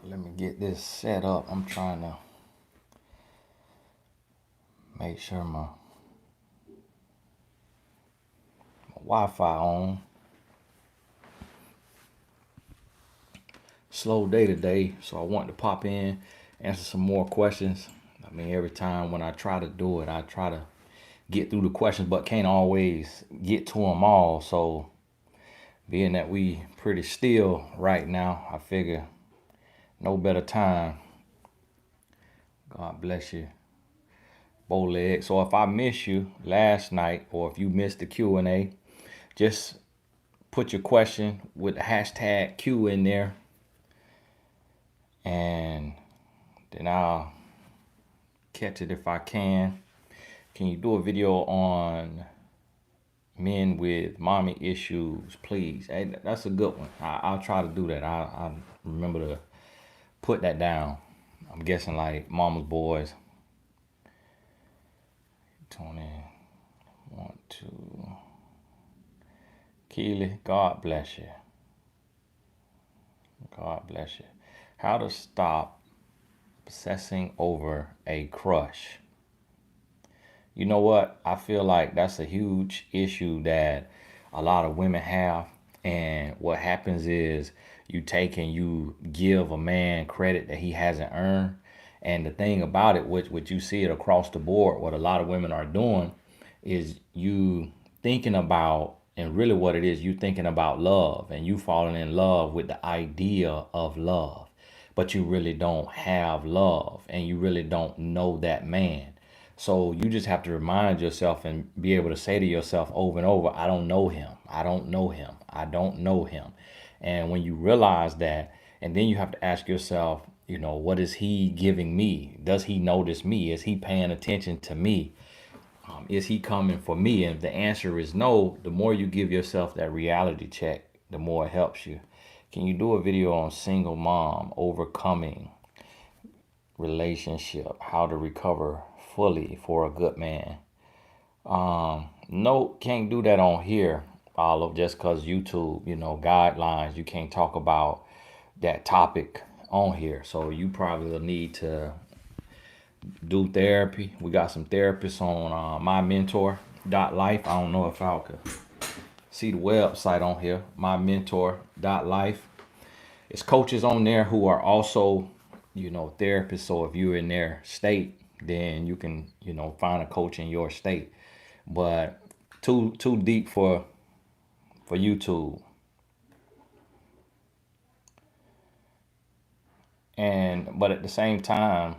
Let me get this set up. I'm trying to make sure my Wi-Fi on. Slow day today, so I wanted to pop in, answer some more questions. I mean, every time when I try to do it, I try to get through the questions, but can't always get to them all. So being that we pretty still right now, I figure no better time. God bless you, Bowleg. So if I miss you last night, or if you missed the Q&A, just put your question with the hashtag Q in there, and then I'll catch it if I can. Can you do a video on men with mommy issues, please? Hey, that's a good one. I'll try to do that. I remember to put that down. I'm guessing like mama's boys. Tony, 1, 2. Keely, God bless you. God bless you. How to stop obsessing over a crush. You know what? I feel like that's a huge issue that a lot of women have. And what happens is you take and you give a man credit that he hasn't earned. And the thing about it, which you see it across the board, what a lot of women are doing is you thinking about, and really what it is, you thinking about love, and you falling in love with the idea of love, but you really don't have love, and you really don't know that man. So you just have to remind yourself and be able to say to yourself over and over, I don't know him. I don't know him. I don't know him. And when you realize that, and then you have to ask yourself, what is he giving me? Does he notice me? Is he paying attention to me? Is he coming for me? And if the answer is no, the more you give yourself that reality check, the more it helps you. Can you do a video on single mom overcoming relationship, how to recover fully for a good man? No, can't do that on here, Olive, just because YouTube, guidelines, you can't talk about that topic on here. So you probably will need to do therapy. We got some therapists on mymentor.life. I don't know if I could see the website on here, mymentor.life. It's coaches on there who are also, therapists. So if you're in their state, then you can, find a coach in your state. But too deep for YouTube. But at the same time,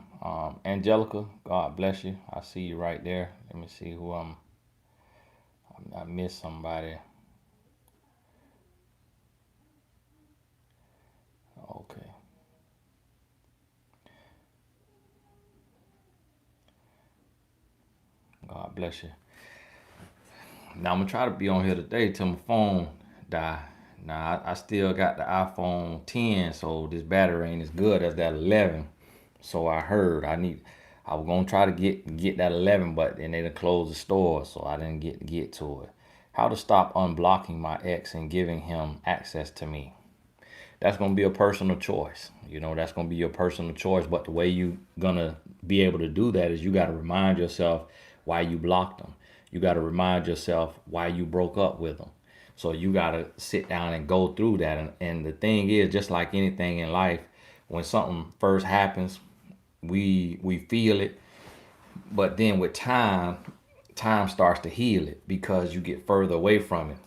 Angelica, God bless you. I see you right there. Let me see who I missed somebody. Okay. God bless you. Now I'm gonna try to be on here today till my phone die. Now I still got the iPhone 10, so this battery ain't as good as that 11. So I heard I was gonna try to get that 11, but then they done closed the store, so I didn't get to it. How to stop unblocking my ex and giving him access to me. That's gonna be a personal choice. That's gonna be your personal choice. But the way you gonna be able to do that is you gotta remind yourself why you blocked them. You gotta remind yourself why you broke up with them. So you gotta sit down and go through that. And the thing is, just like anything in life, when something first happens, we feel it, but then with time starts to heal it because you get further away from it,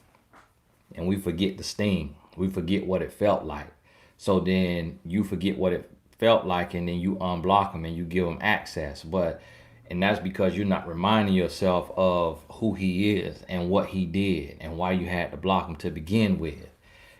and we forget the sting. We forget what it felt like. So then you forget what it felt like, and then you unblock them and you give them access. And that's because you're not reminding yourself of who he is and what he did and why you had to block him to begin with.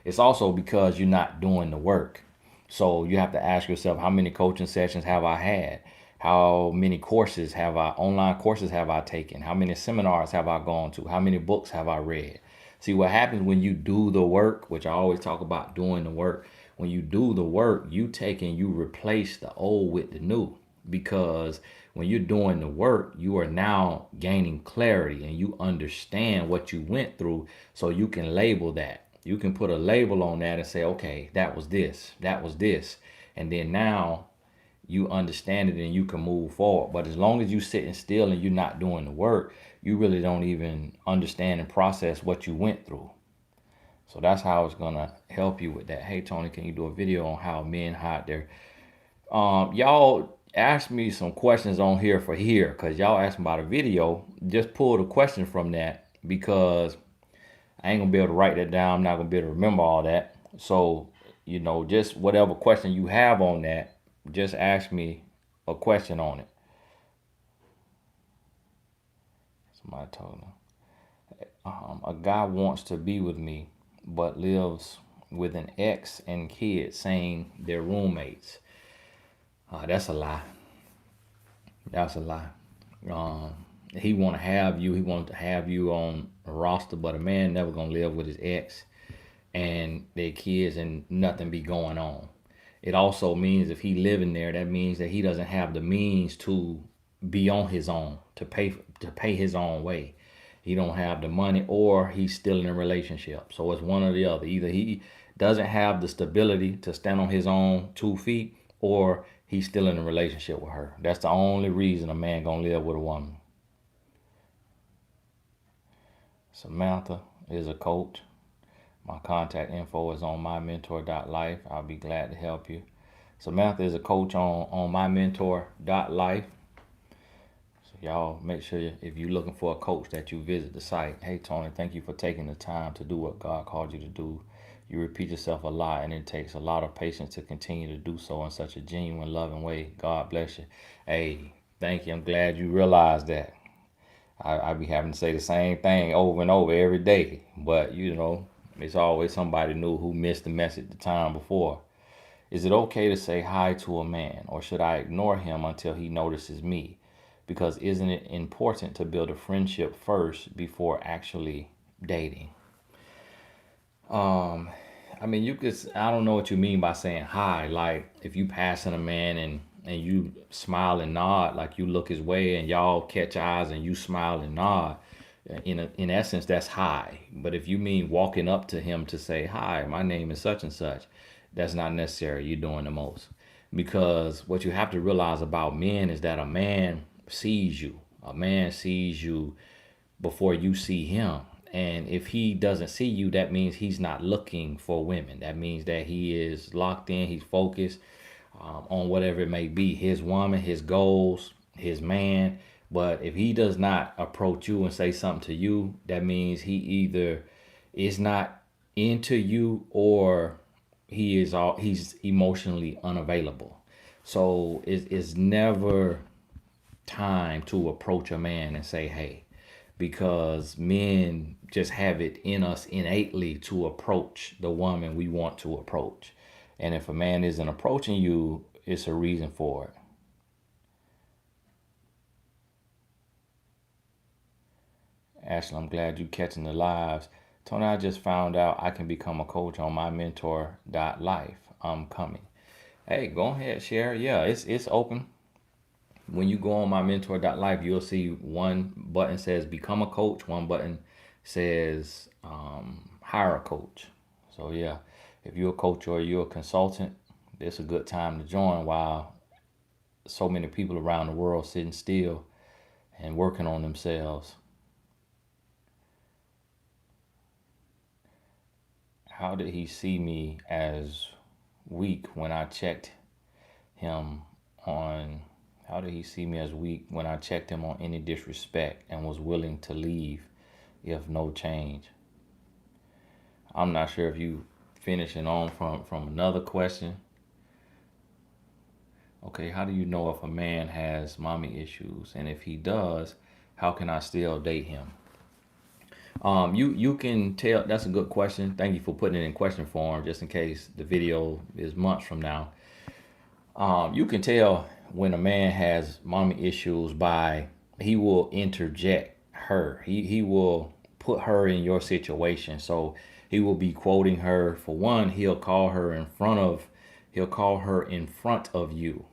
It's also because you're not doing the work. So you have to ask yourself, how many coaching sessions have I had? How many online courses have I taken? How many seminars have I gone to? How many books have I read? See, what happens when you do the work, which I always talk about doing the work. When you do the work, you take and you replace the old with the new. Because when you're doing the work, you are now gaining clarity and you understand what you went through, so you can label that. You can put a label on that and say, okay, that was this, And then now you understand it and you can move forward. But as long as you sitting still and you're not doing the work, you really don't even understand and process what you went through. So that's how it's gonna help you with that. Hey Tony, can you do a video on how men hide their y'all asked me some questions on here because y'all asked me about a video. Just pull the question from that because I ain't gonna be able to write that down. I'm not gonna be able to remember all that. So, just whatever question you have on that, just ask me a question on it. Somebody told me. A guy wants to be with me, but lives with an ex and kids, saying they're roommates. That's a lie. That's a lie. Um, he want to have you. He wanted to have you on a roster, but a man never gonna live with his ex and their kids and nothing be going on. It also means if he living there, that means that he doesn't have the means to be on his own to pay his own way. He don't have the money, or he's still in a relationship. So it's one or the other. Either he doesn't have the stability to stand on his own 2 feet, or he's still in a relationship with her. That's the only reason a man gonna live with a woman. Samantha is a coach. My contact info is on mymentor.life. I'll be glad to help you. Samantha is a coach on mymentor.life. So y'all make sure if you're looking for a coach that you visit the site. Hey Tony, thank you for taking the time to do what God called you to do. You repeat yourself a lot, and it takes a lot of patience to continue to do so in such a genuine, loving way. God bless you. Hey, thank you. I'm glad you realized that. I be having to say the same thing over and over every day, but it's always somebody new who missed the message the time before. Is it okay to say hi to a man, or should I ignore him until he notices me? Because isn't it important to build a friendship first before actually dating? I mean, I don't know what you mean by saying hi. Like, if you passing a man and you smile and nod, like you look his way and y'all catch eyes and you smile and nod, in essence, that's hi. But if you mean walking up to him to say, hi, my name is such and such, that's not necessary. You're doing the most. Because what you have to realize about men is that a man sees you. A man sees you before you see him. And if he doesn't see you, that means he's not looking for women. That means that he is locked in, he's focused on whatever it may be, his woman, his goals, his man. But if he does not approach you and say something to you, that means he either is not into you, or he's emotionally unavailable. So it's never time to approach a man and say, hey, because men just have it in us innately to approach the woman we want to approach. And if a man isn't approaching you, it's a reason for it. Ashley, I'm glad you catching the lives. Tony, I just found out I can become a coach on mymentor.life. I'm coming. Hey, go ahead, share. Yeah, it's open. When you go on mymentor.life, you'll see one button says become a coach, one button says hire a coach. So yeah, if you're a coach or you're a consultant, it's a good time to join while so many people around the world sitting still and working on themselves. How did he see me as weak when I checked him on how did he see me as weak when I checked him on any disrespect and was willing to leave if no change? I'm not sure if you finishing on from another question. Okay, how do you know if a man has mommy issues? And if he does, how can I still date him? You can tell. That's a good question. Thank you for putting it in question form, just in case the video is months from now. You can tell when a man has mommy issues by he will interject her. He will put her in your situation. So he will be quoting her. For one, he'll call her in front of you.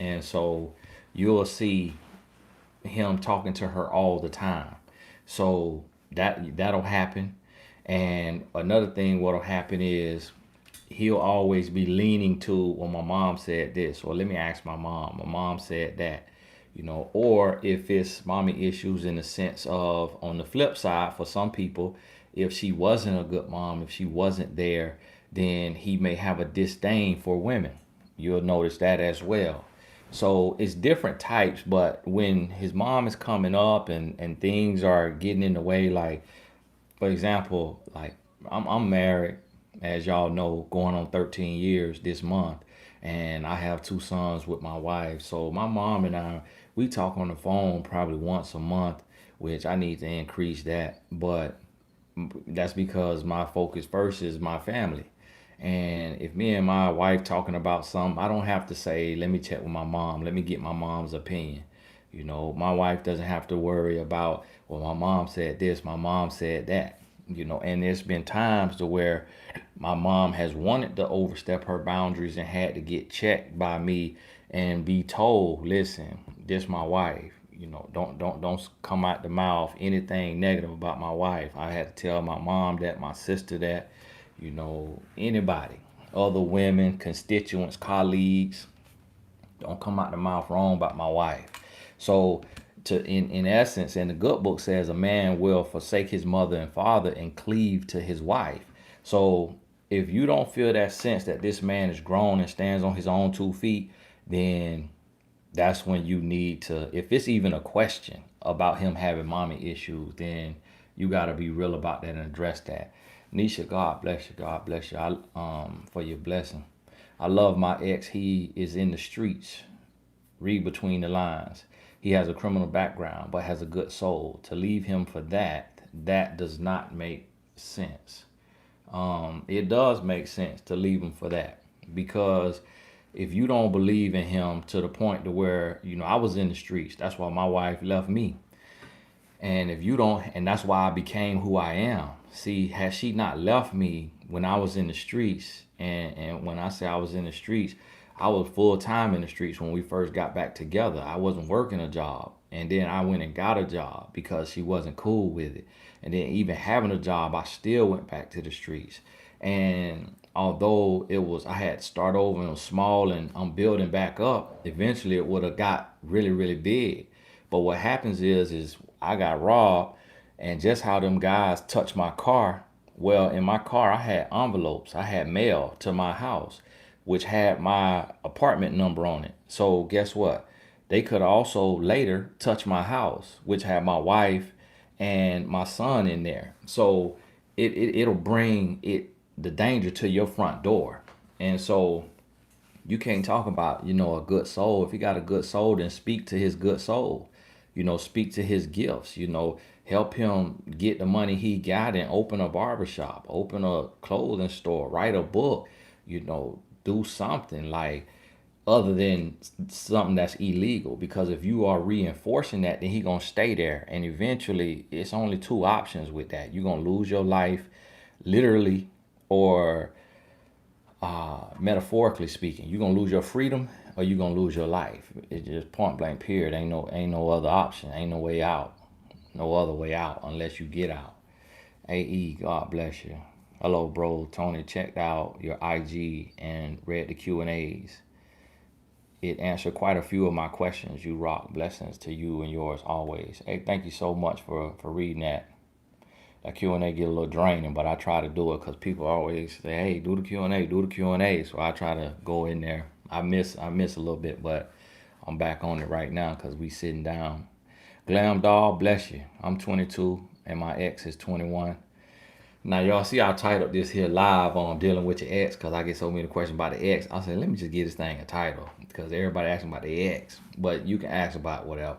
And so you'll see him talking to her all the time. So that'll happen. And another thing what'll happen is he'll always be leaning to, well, my mom said this, or let me ask my mom. My mom said that, or if it's mommy issues in the sense of, on the flip side, for some people, if she wasn't a good mom, if she wasn't there, then he may have a disdain for women. You'll notice that as well. So it's different types, but when his mom is coming up and things are getting in the way, like, for example, like I'm married, as y'all know, going on 13 years this month, and I have two sons with my wife. So my mom and I, we talk on the phone probably once a month, which I need to increase that. But that's because my focus first is my family. And if me and my wife talking about something, I don't have to say, let me check with my mom, let me get my mom's opinion. My wife doesn't have to worry about, well, my mom said this, my mom said that. And there's been times to where my mom has wanted to overstep her boundaries and had to get checked by me and be told, listen, this my wife. Don't come out the mouth anything negative about my wife. I had to tell my mom that, my sister that, anybody, other women, constituents, colleagues, don't come out the mouth wrong about my wife. So in essence, and the good book says, a man will forsake his mother and father and cleave to his wife. So if you don't feel that sense that this man is grown and stands on his own 2 feet, then that's when you need to, if it's even a question about him having mommy issues, then you got to be real about that and address that. Nisha, God bless you. God bless you. For your blessing. I love my ex. He is in the streets. Read between the lines. He has a criminal background, but has a good soul. To leave him for that does not make sense. It does make sense to leave him for that, because if you don't believe in him to the point to where, I was in the streets. That's why my wife left me. And if you don't, and that's why I became who I am. See, had she not left me when I was in the streets, and when I say I was in the streets, I was full time in the streets when we first got back together. I wasn't working a job. And then I went and got a job because she wasn't cool with it. And then even having a job, I still went back to the streets. And although I had to start over and it was small and I'm building back up, eventually it would have got really, really big. But what happens is I got robbed, and just how them guys touched my car. Well, in my car, I had envelopes. I had mail to my house, which had my apartment number on it. So guess what? They could also later touch my house, which had my wife and my son in there. So it'll bring the danger to your front door. And so you can't talk about, a good soul. If you got a good soul, then speak to his good soul. Speak to his gifts, help him get the money he got and open a barbershop, open a clothing store, write a book, do something like other than something that's illegal. Because if you are reinforcing that, then he gonna stay there. And eventually it's only two options with that. You're gonna lose your life literally, or metaphorically speaking. You're gonna lose your freedom, or you're gonna lose your life. It's just point blank period. Ain't no other option. Ain't no way out. No other way out unless you get out. AE, God bless you. Hello, bro. Tony checked out your IG and read the Q&As. It answered quite a few of my questions. You rock. Blessings to you and yours always. Hey, thank you so much for reading that. That Q&A get a little draining, but I try to do it because people always say, hey, do the Q&A, do the Q&A. So I try to go in there. I miss a little bit, but I'm back on it right now because we sitting down. Glam doll, bless you. I'm 22 and my ex is 21. Now y'all see I titled this here live on dealing with your ex, because I get so many questions about the ex. I said, let me just give this thing a title, because everybody asking about the ex, but you can ask about whatever.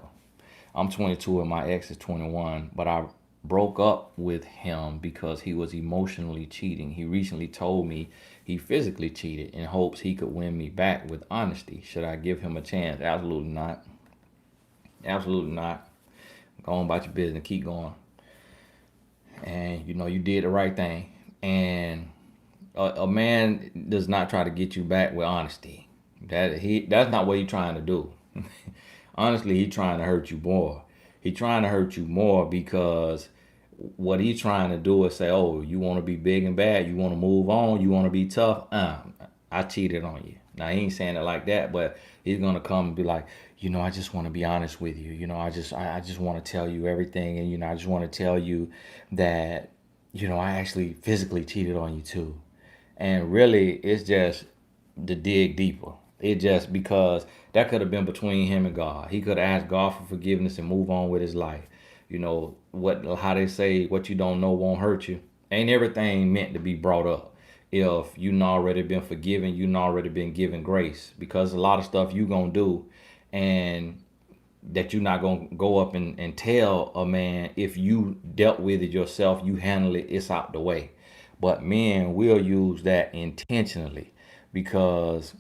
I'm 22 and my ex is 21, but I broke up with him because he was emotionally cheating. He recently told me he physically cheated in hopes he could win me back with honesty. Should I give him a chance? Absolutely not. Absolutely not. Go on about your business. Keep going. And you did the right thing. And a man does not try to get you back with honesty. That's not what he's trying to do. Honestly, he's trying to hurt you more. He's trying to hurt you more because what he's trying to do is say, oh, you want to be big and bad, you want to move on, you want to be tough. I cheated on you. Now he ain't saying it like that, but he's gonna come and be like, I just want to be honest with you. I just want to tell you everything, and I just want to tell you that I actually physically cheated on you too. And really, it's just to dig deeper. It just because that could have been between him and God. He could have asked God for forgiveness and move on with his life. What how they say, what you don't know won't hurt you. Ain't everything meant to be brought up. If you not already been forgiven, you not already been given grace. Because a lot of stuff you gonna do, and that you're not gonna go up and tell a man, if you dealt with it yourself, you handle it, it's out the way. But men will use that intentionally, because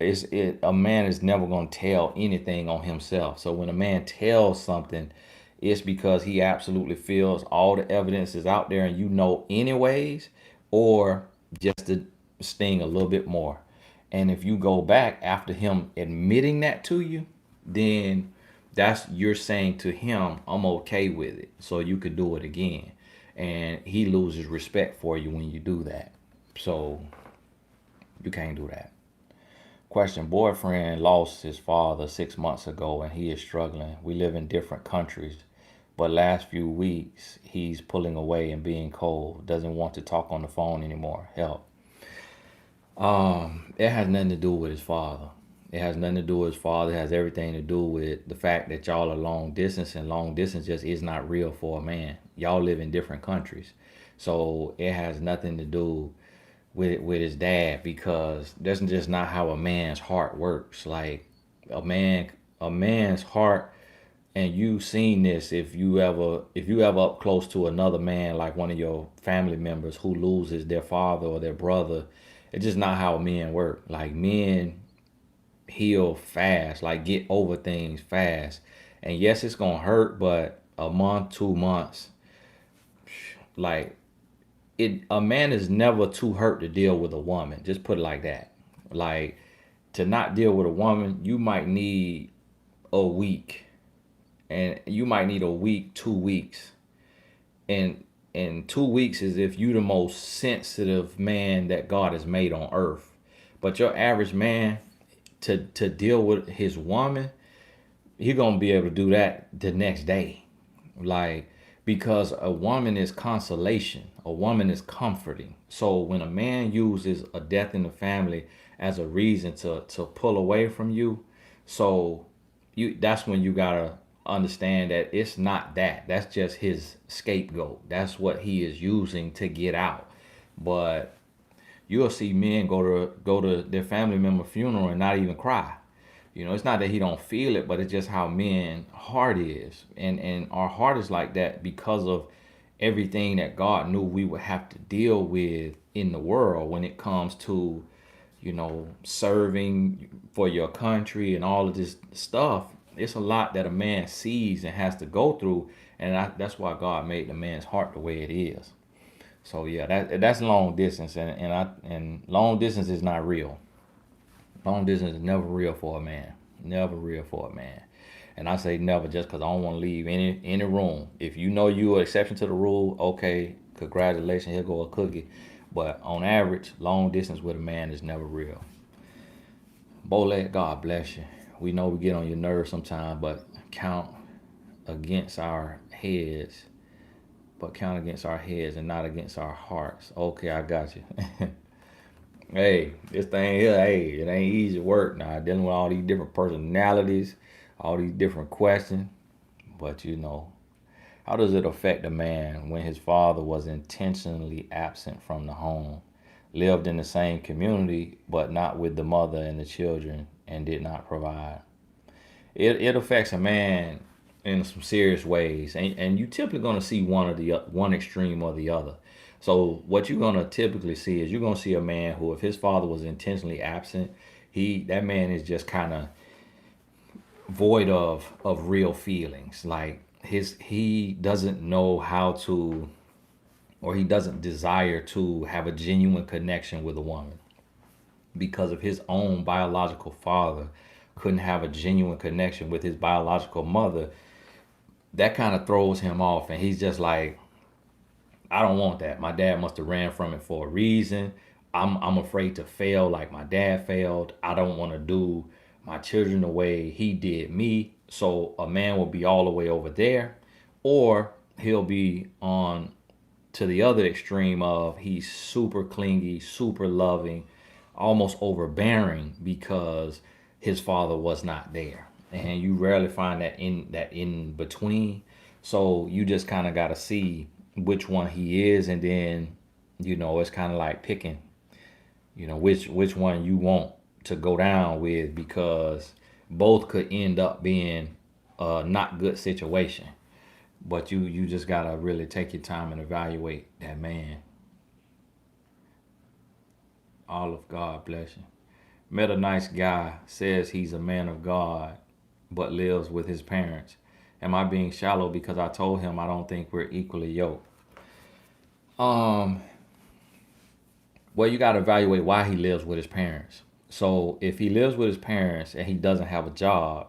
a man is never going to tell anything on himself. So when a man tells something, it's because he absolutely feels all the evidence is out there and anyways, or just to sting a little bit more. And if you go back after him admitting that to you, then that's you're saying to him, I'm okay with it, so you could do it again. And he loses respect for you when you do that. So you can't do that. Question: boyfriend lost his father 6 months ago and he is struggling. We live in different countries, but last few weeks he's pulling away and being cold. Doesn't want to talk on the phone anymore. Help. It has nothing to do with his father. It has nothing to do with his father. It has everything to do with the fact that y'all are long distance, and long distance just is not real for a man. Y'all live in different countries. So it has nothing to do with his dad, because that's just not how a man's heart works. Like a man's heart, and you've seen this if you ever up close to another man, like one of your family members who loses their father or their brother. It's just not how men work. Like, men heal fast, like get over things fast. And yes, it's gonna hurt, but a month, 2 months, like, a man is never too hurt to deal with a woman. Just put it like that. Like, to not deal with a woman, you might need a week, and you might need a week, 2 weeks, and 2 weeks is if you the most sensitive man that God has made on earth. But your average man, to deal with his woman, he gonna be able to do that the next day. Like, because a woman is consolation, a woman is comforting. So when a man uses a death in the family as a reason to pull away from you, so that's when you gotta understand that it's not that. That's just his scapegoat. That's what he is using to get out. But you'll see men go to their family member funeral and not even cry. It's not that he don't feel it, but it's just how men heart is. And our heart is like that because of everything that God knew we would have to deal with in the world when it comes to, serving for your country and all of this stuff. It's a lot that a man sees and has to go through, and that's why God made the man's heart the way it is. So yeah, that's long distance, and long distance is not real. Long distance is never real for a man. Never real for a man. And I say never just because I don't want to leave any room. If you know you're an exception to the rule, okay, congratulations, here go a cookie. But on average, long distance with a man is never real. Bolet, God bless you. We know we get on your nerves sometimes, but count against our heads. Count against our heads and not against our hearts. Okay, I got you. Hey, this thing here, hey, it ain't easy work now, dealing with all these different personalities, all these different questions. But how does it affect a man when his father was intentionally absent from the home, lived in the same community, but not with the mother and the children, and did not provide? It affects a man in some serious ways, and you typically gonna see one extreme or the other. So what you're gonna typically see is you're gonna see a man who, if his father was intentionally absent, that man is just kind of void of real feelings. Like, he doesn't know how to, or he doesn't desire to have a genuine connection with a woman, because of his own biological father couldn't have a genuine connection with his biological mother. that kind of throws him off, and he's just like, I don't want that. My dad must have ran from it for a reason. I'm afraid to fail like my dad failed. I don't want to do my children the way he did me. So a man will be all the way over there, or he'll be on to the other extreme of he's super clingy, super loving, almost overbearing because his father was not there. And you rarely find that in between. So you just kind of got to see which one he is, and then it's kind of like picking which one you want to go down with, because both could end up being a not good situation. But you just gotta really take your time and evaluate that man. All of God bless you. Met a nice guy, says he's a man of God, but lives with his parents. Am I being shallow because I told him I don't think we're equally yoked? Um, well, you gotta evaluate why he lives with his parents. So if he lives with his parents and he doesn't have a job,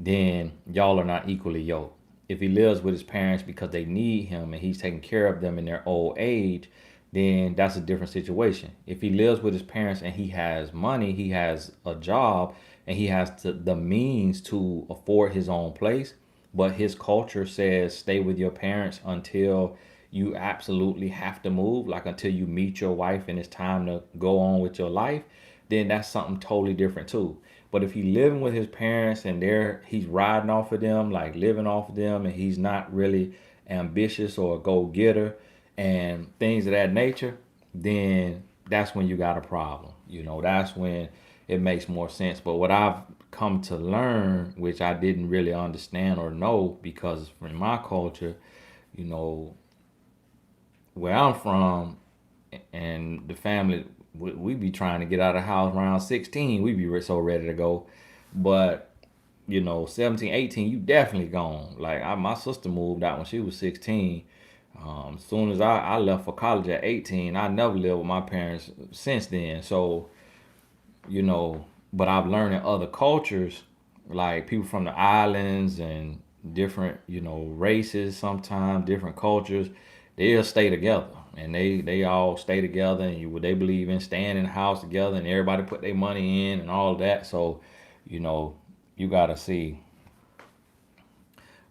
then y'all are not equally yoked. If he lives with his parents because they need him and he's taking care of them in their old age, then that's a different situation. If he lives with his parents and he has money, he has a job, and he has the means to afford his own place, but his culture says stay with your parents until you absolutely have to move, like until you meet your wife and it's time to go on with your life, then that's something totally different too. But if he's living with his parents and he's riding off of them, like living off of them, and he's not really ambitious or a go getter and things of that nature, then that's when you got a problem. That's when it makes more sense. But what I've come to learn, which I didn't really understand or know, because in my culture, you know, where I'm from, and the family, we be trying to get out of the house around 16. We be so ready to go. But 17, 18, you definitely gone. Like my sister moved out when she was 16. As soon as I left for college at 18, I never lived with my parents since then. So, but I've learned in other cultures, like people from the islands and different, races, sometimes different cultures, they'll stay together, and they all stay together, and they believe in staying in the house together, and everybody put their money in and all of that. So, you know, you gotta see.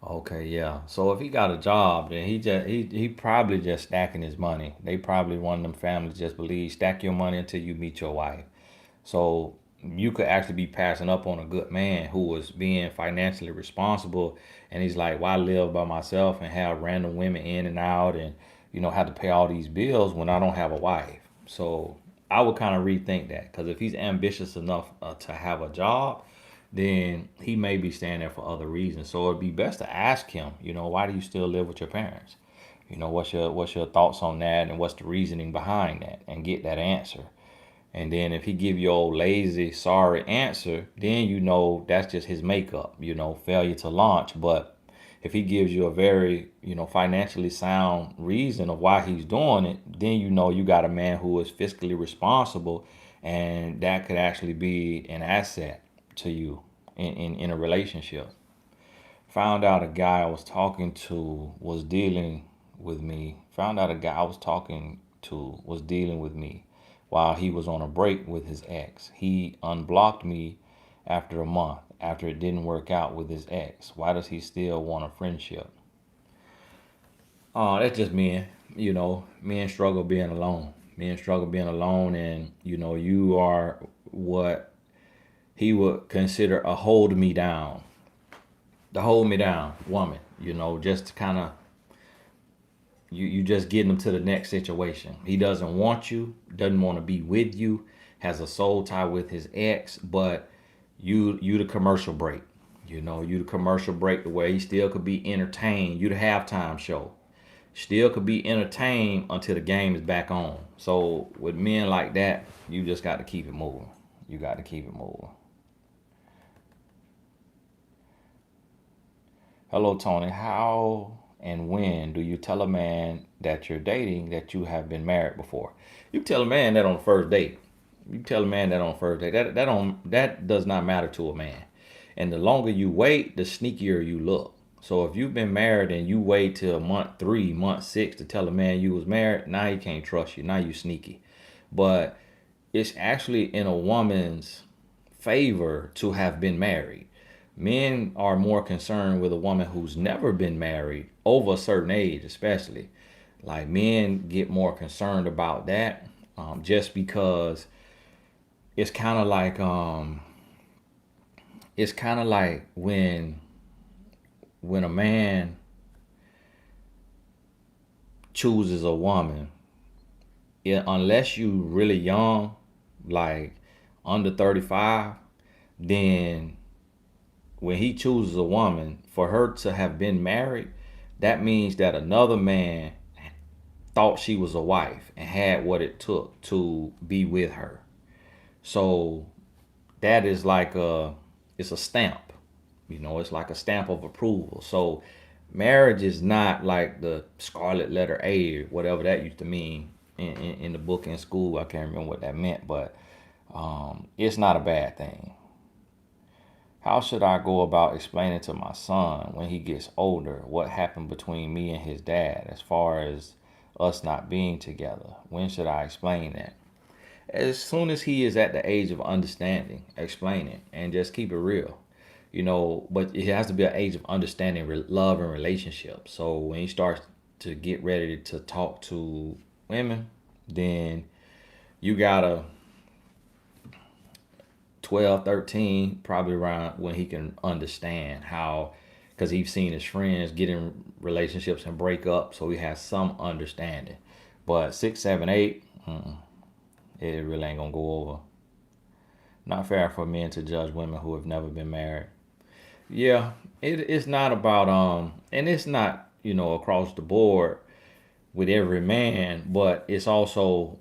Okay, yeah. So if he got a job, then he probably just stacking his money. They probably one of them families just believe stack your money until you meet your wife. So you could actually be passing up on a good man who was being financially responsible, and he's like, why live by myself and have random women in and out, and have to pay all these bills when I don't have a wife. So I would kind of rethink that, because if he's ambitious enough to have a job, then he may be staying there for other reasons. So it'd be best to ask him, why do you still live with your parents? What's your thoughts on that, and what's the reasoning behind that, and get that answer. And then if he give you old lazy, sorry answer, then that's just his makeup, failure to launch. But if he gives you a very, financially sound reason of why he's doing it, then you got a man who is fiscally responsible, and that could actually be an asset to you in a relationship. Found out a guy I was talking to was dealing with me. Found out a guy I was talking to was dealing with me while he was on a break with his ex. He unblocked me after a month, after it didn't work out with his ex. Why does he still want a friendship? Oh, that's just men. Men struggle being alone. Men struggle being alone, and you are what he would consider a hold me down. The hold me down woman, just to kind of you just getting him to the next situation. He doesn't want you, doesn't want to be with you, has a soul tie with his ex, but you the commercial break. You the commercial break, the way he still could be entertained. You the halftime show. Still could be entertained until the game is back on. So with men like that, you just got to keep it moving. You got to keep it moving. Hello, Tony. How and when do you tell a man that you're dating that you have been married before? You tell a man that on the first date. You tell a man that on the first date. That does not matter to a man. And the longer you wait, the sneakier you look. So if you've been married and you wait till month 3, month 6 to tell a man you was married, now he can't trust you. Now you sneaky. But it's actually in a woman's favor to have been married. Men are more concerned with a woman who's never been married over a certain age, especially. Like men get more concerned about that, just because it's kind of like when a man chooses a woman, unless you really young, like under 35, then when he chooses a woman for her to have been married, that means that another man thought she was a wife and had what it took to be with her. So that is like it's a stamp. It's like a stamp of approval. So marriage is not like the scarlet letter A, or whatever that used to mean in the book in school. I can't remember what that meant, but it's not a bad thing. How should I go about explaining to my son when he gets older what happened between me and his dad as far as us not being together? When should I explain that? As soon as he is at the age of understanding, explain it and just keep it real. But it has to be an age of understanding, love, and relationship. So when he starts to get ready to talk to women, then you gotta 12, 13, probably around when he can understand how, because he's seen his friends get in relationships and break up, so he has some understanding. But 6, 7, 8, it really ain't gonna go over. Not fair for men to judge women who have never been married. Yeah, it's not about and it's not across the board with every man, but it's also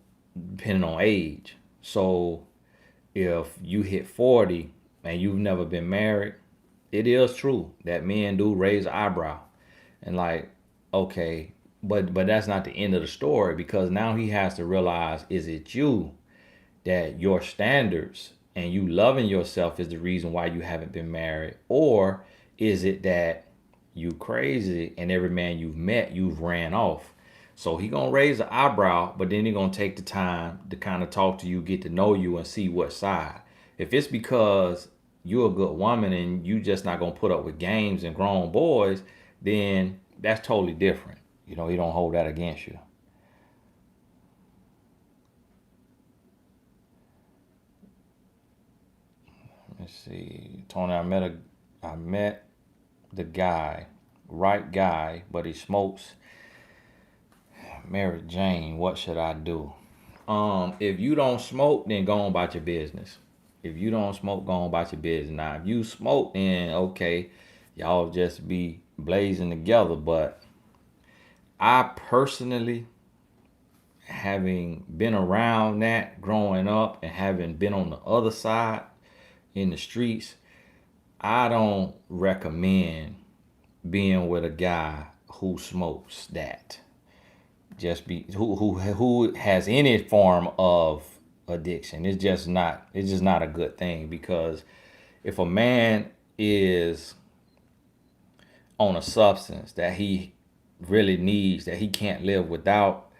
depending on age. So if you hit 40 and you've never been married, it is true that men do raise an eyebrow and like, okay, but that's not the end of the story, because now he has to realize, is it you that your standards and you loving yourself is the reason why you haven't been married? Or is it that you crazy and every man you've met, you've ran off? So he gonna raise an eyebrow, but then he gonna take the time to kind of talk to you, get to know you, and see what side. If it's because you're a good woman and you just not gonna put up with games and grown boys, then that's totally different. He don't hold that against you. Let's see, Tony. I met the guy, right guy, but he smokes. Mary Jane, what should I do? If you don't smoke, then go on about your business. If you don't smoke, go on about your business. Now, if you smoke, then okay, y'all just be blazing together. But I personally, having been around that growing up and having been on the other side in the streets, I don't recommend being with a guy who smokes that. Just be who has any form of addiction. It's just not a good thing, because if a man is on a substance that he really needs, that he can't live without,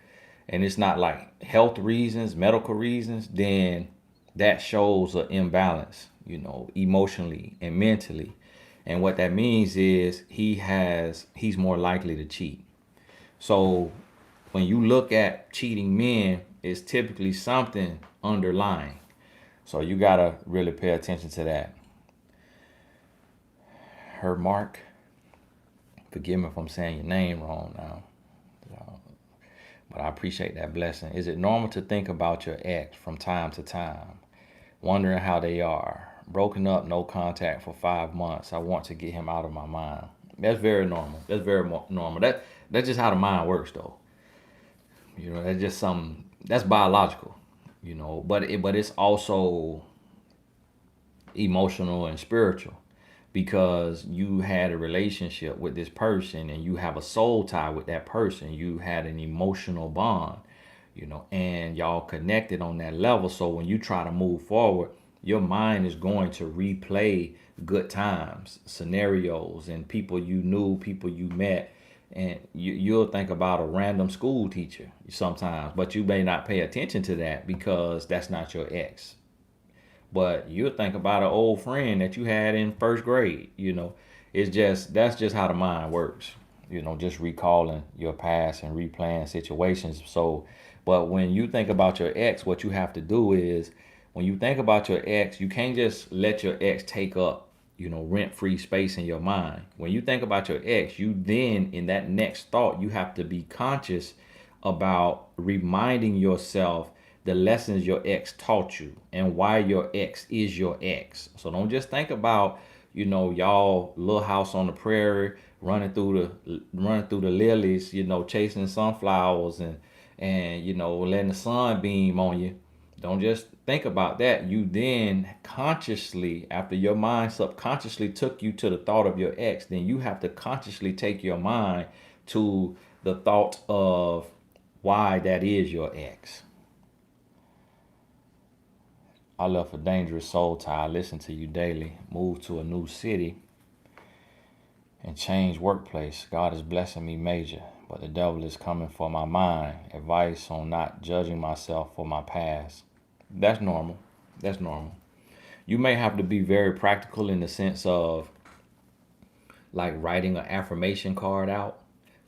and it's not like health reasons, medical reasons, then that shows an imbalance, emotionally and mentally. And what that means is he's more likely to cheat. So when you look at cheating men, it's typically something underlying. So you gotta really pay attention to that. Her Mark, forgive me if I'm saying your name wrong now, but I appreciate that blessing. Is it normal to think about your ex from time to time, wondering how they are? Broken up, no contact for 5 months. I want to get him out of my mind. That's very normal. That's very normal. That's just how the mind works, though. That's just something that's biological. But it's also emotional and spiritual, because you had a relationship with this person and you have a soul tie with that person. You had an emotional bond, and y'all connected on that level. So when you try to move forward, your mind is going to replay good times, scenarios, and people you knew, people you met. And you'll think about a random school teacher sometimes, but you may not pay attention to that because that's not your ex. But you'll think about an old friend that you had in first grade. It's just that's just how the mind works. Just recalling your past and replaying situations. So, but when you think about your ex, what you have to do is, when you think about your ex, you can't just let your ex take up rent-free space in your mind. When you think about your ex, you then, in that next thought, you have to be conscious about reminding yourself the lessons your ex taught you and why your ex is your ex. So don't just think about, y'all little house on the prairie, running through the lilies, chasing sunflowers, and letting the sun beam on you. Don't just think about that. You then consciously, after your mind subconsciously took you to the thought of your ex, then you have to consciously take your mind to the thought of why that is your ex. I left a dangerous soul tie. I listen to you daily. Moved to a new city and changed workplace. God is blessing me major, but the devil is coming for my mind. Advice on not judging myself for my past. That's normal. That's normal. You may have to be very practical in the sense of like writing an affirmation card out,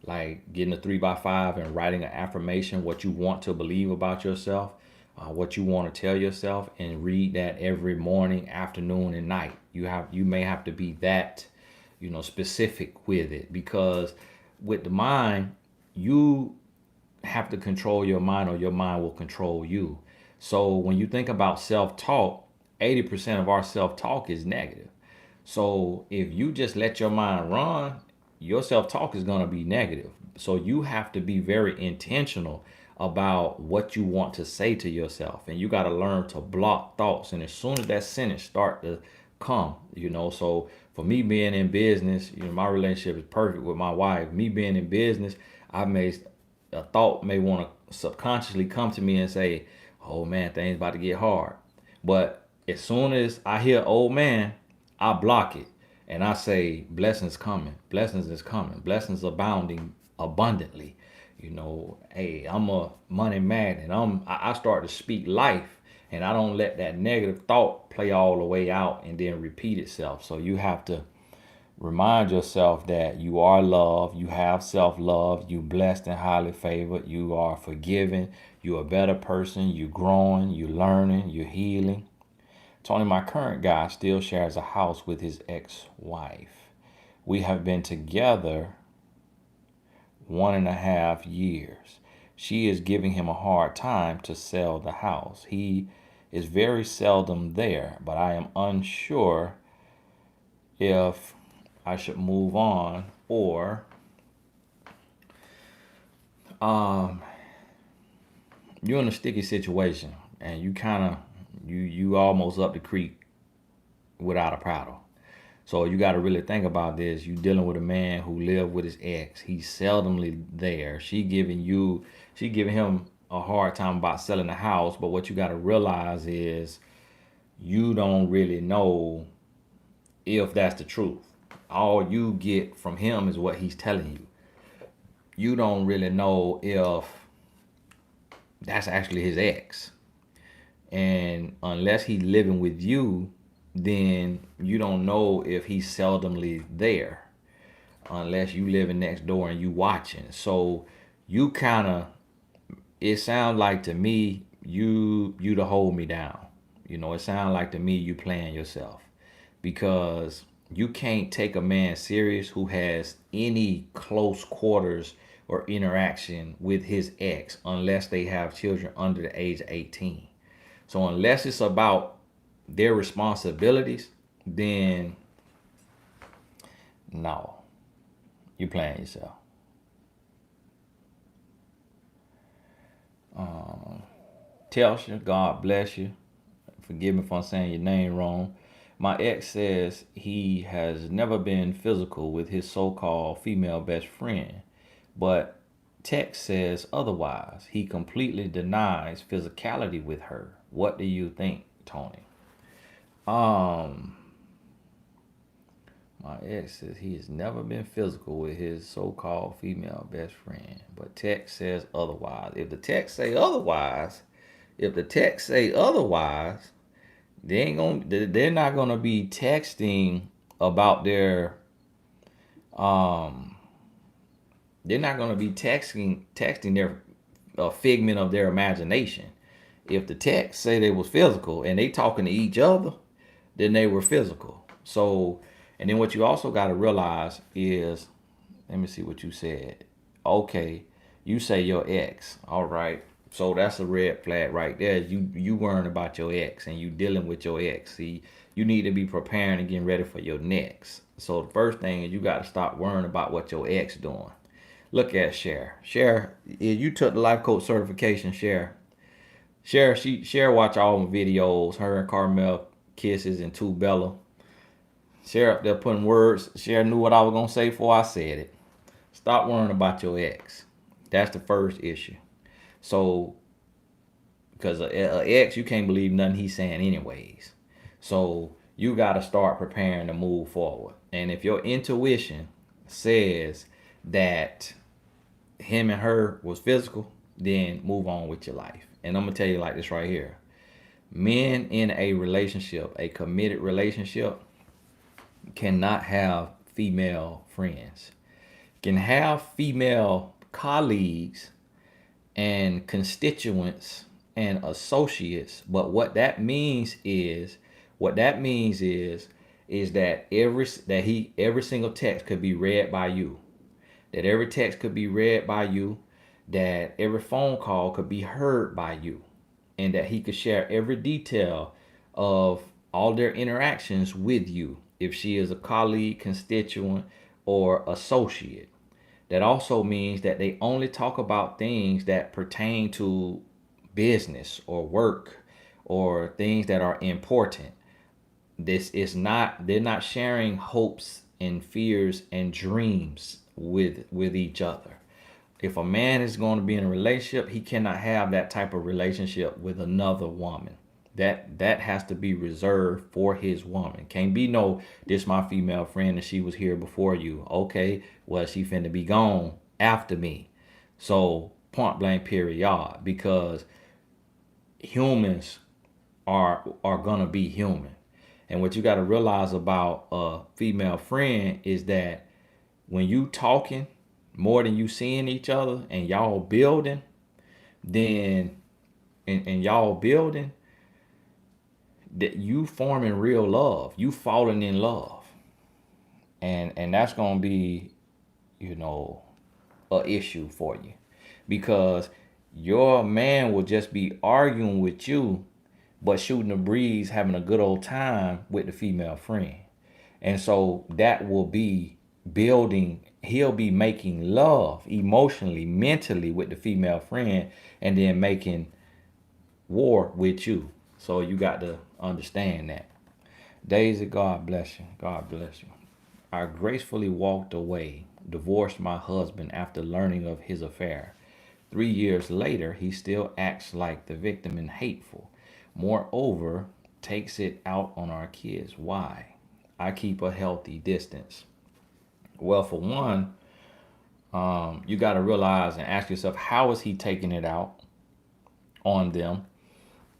like getting a 3x5 and writing an affirmation, what you want to believe about yourself, what you want to tell yourself, and read that every morning, afternoon, and night. You may have to be that, specific with it, because with the mind, you have to control your mind or your mind will control you. So when you think about self-talk, 80% of our self-talk is negative. So if you just let your mind run, your self-talk is going to be negative. So you have to be very intentional about what you want to say to yourself, and you got to learn to block thoughts. And as soon as that sentence start to come, so for me being in business, my relationship is perfect with my wife. Me being in business, a thought may want to subconsciously come to me and say, oh man, things about to get hard. But as soon as I hear old man, I block it and I say, blessings coming, blessings is coming, blessings abounding abundantly. Hey, I'm a money magnet. I start to speak life, and I don't let that negative thought play all the way out and then repeat itself. So you have to remind yourself that you are loved, you have self-love, you blessed and highly favored, you are forgiven, you're a better person, you're growing, you're learning, you're healing. Tony, my current guy, still shares a house with his ex-wife. We have been together 1.5 years. She is giving him a hard time to sell the house. He is very seldom there, but I am unsure if I should move on or you're in a sticky situation and you kind of you almost up the creek without a paddle. So you got to really think about this. You dealing with a man who lived with his ex. He's seldomly there. She giving him a hard time about selling the house. But what you got to realize is you don't really know if that's the truth. All you get from him is what he's telling you. You don't really know if that's actually his ex. And unless he's living with you, then you don't know if he's seldomly there unless you living next door and you watching. So you kind of, it sounds like to me, you to hold me down. It sounds like to me you playing yourself, because you can't take a man serious who has any close quarters or interaction with his ex unless they have children under the age of 18. So unless it's about their responsibilities, then no, you playing yourself. Telsha, God bless you. Forgive me if I'm saying your name wrong. My ex says he has never been physical with his so-called female best friend, but text says otherwise. He completely denies physicality with her. What do you think, Tony? Um, my ex says he has never been physical with his so-called female best friend, but text says otherwise. If the text say otherwise, they're not gonna be texting about their um they're not gonna be texting their a figment of their imagination. If the text say they was physical and they talking to each other, then they were physical. So, and then what you also got to realize is, let me see what you said. Okay, you say your ex. All right. So that's a red flag right there. You worrying about your ex and you dealing with your ex. See, you need to be preparing and getting ready for your next. So the first thing is you got to stop worrying about what your ex doing. Look at Cher. Cher, you took the life coach certification. Cher watch all my videos. Her and Carmel kisses and two Bella. Cher up there putting words. Cher knew what I was gonna say before I said it. Stop worrying about your ex. That's the first issue. So, because a ex, you can't believe nothing he's saying anyways. So you got to start preparing to move forward. And if your intuition says that him and her was physical, then move on with your life. And I'm gonna tell you like this right here. Men in a relationship, a committed relationship, cannot have female friends. Can have female colleagues and constituents and associates, but what that means is that every single text could be read by you. That every text could be read by you, that every phone call could be heard by you, and that he could share every detail of all their interactions with you if she is a colleague, constituent, or associate. That also means that they only talk about things that pertain to business or work or things that are important. This is not, they're not sharing hopes and fears and dreams with each other. If a man is going to be in a relationship, he cannot have that type of relationship with another woman. That has to be reserved for his woman. Can't be no, this my female friend and she was here before you. Okay, well she finna be gone after me. So point blank period. Because humans are gonna be human. And what you got to realize about a female friend is that when you talking more than you seeing each other and y'all building, then and y'all building, that you forming real love, you falling in love, and that's gonna be, you know, a issue for you, because your man will just be arguing with you but shooting the breeze, having a good old time with the female friend. And so that will be building, he'll be making love emotionally, mentally with the female friend, and then making war with you. So you got to understand that. Daisy, God bless you. God bless you. I gracefully walked away, divorced my husband after learning of his affair. 3 years later, he still acts like the victim and hateful. Moreover, takes it out on our kids. Why? I keep a healthy distance. Well, for one, you got to realize and ask yourself, how is he taking it out on them?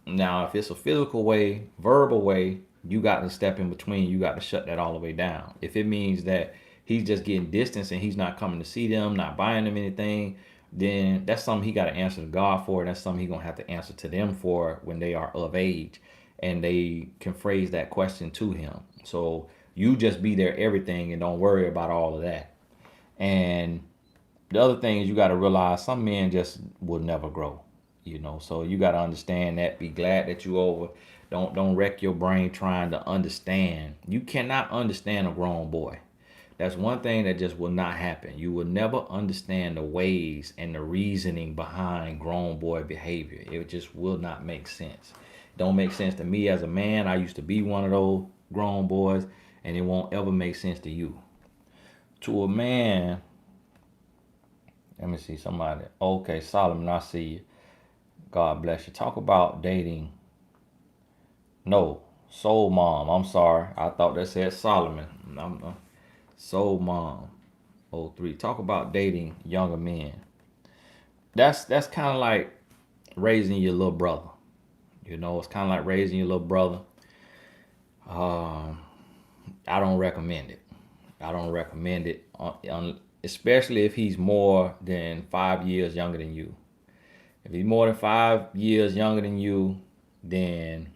Now, if it's a physical way, verbal way, you got to step in between. You got to shut that all the way down. If it means that he's just getting distance and he's not coming to see them, not buying them anything, then that's something he got to answer to God for. And that's something he's going to have to answer to them for when they are of age and they can phrase that question to him. So you just be their everything and don't worry about all of that. And the other thing is you got to realize some men just will never grow, so you got to understand that. Be glad that you over. Don't wreck your brain trying to understand. You cannot understand a grown boy. That's one thing that just will not happen. You will never understand the ways and the reasoning behind grown boy behavior. It just will not make sense. Don't make sense to me as a man. I used to be one of those grown boys, and it won't ever make sense to you. To a man, let me see somebody. Okay, Solomon, I see you. God bless you. Talk about dating. No, Soul Mom. I'm sorry. I thought that said Solomon. Soul Mom. Oh, 03. Talk about dating younger men. That's kind of like raising your little brother. You know, it's kind of like raising your little brother. Um, I don't recommend it. I don't recommend it, especially if he's more than 5 years younger than you. If he's more than 5 years younger than you, then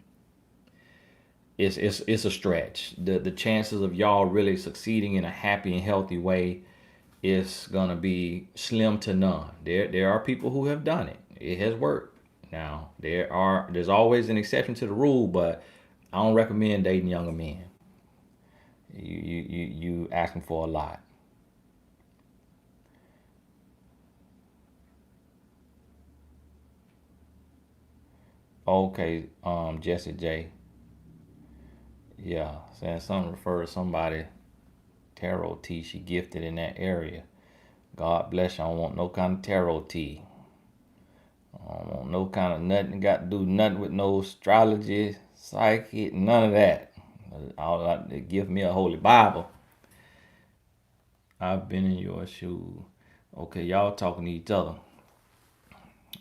it's a stretch. The chances of y'all really succeeding in a happy and healthy way is gonna be slim to none. There are people who have done it. It has worked. Now there's always an exception to the rule, but I don't recommend dating younger men. You asking for a lot. Okay, Jesse J. Yeah, saying something refer to somebody tarot tea she gifted in that area. God bless you. I don't want no kind of tarot tea. I don't want no kind of nothing got to do nothing with no astrology, psychic, none of that. All they give me a holy Bible. I've been in your shoes. Okay, y'all talking to each other.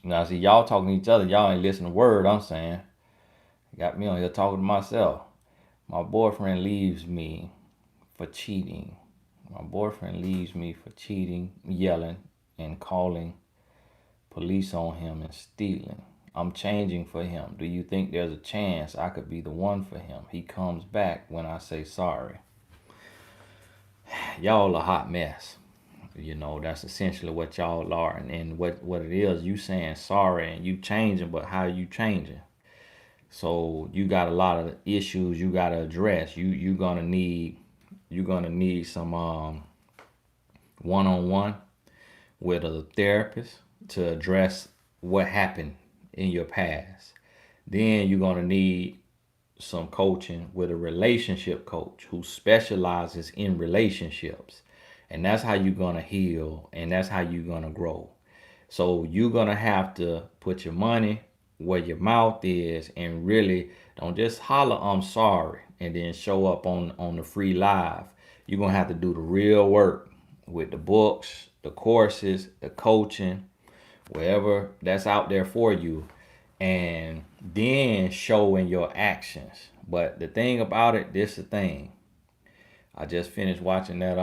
Now see y'all talking to each other, y'all ain't listening to word I'm saying. Got me on here talking to myself. My boyfriend leaves me for cheating. My boyfriend leaves me for cheating, yelling, and calling police on him and stealing. I'm changing for him. Do you think there's a chance I could be the one for him? He comes back when I say sorry. Y'all a hot mess. You know, that's essentially what y'all are. And what it is, you saying sorry and you changing, but how you changing? So you got a lot of issues you gotta address. You're gonna need some one-on-one with a therapist to address what happened in your past. Then you're gonna need some coaching with a relationship coach who specializes in relationships. And that's how you're gonna heal and that's how you're gonna grow. So you're gonna have to put your money where your mouth is and really don't just holler I'm sorry and then show up on the free live. You're gonna have to do the real work with the books, the courses, the coaching, wherever that's out there for you, and then show in your actions. But the thing about it, this is the thing. I just finished watching that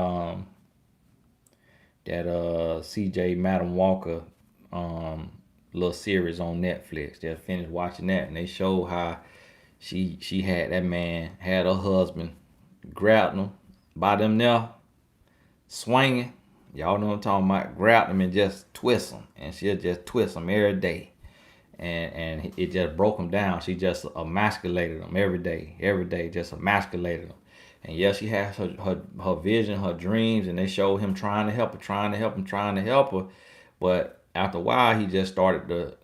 CJ Madam Walker um little series on Netflix. Just finished watching that, and they show how she had that man had her husband grabbed him by them there swinging. Y'all know what I'm talking about. Grabbed him and just twist him, and she'll just twist him every day. And it just broke him down. She just emasculated him every day, just emasculated him. And yes, she has her vision, her dreams, and they showed him trying to help her, trying to help him, trying to help her. But after a while, he just started to,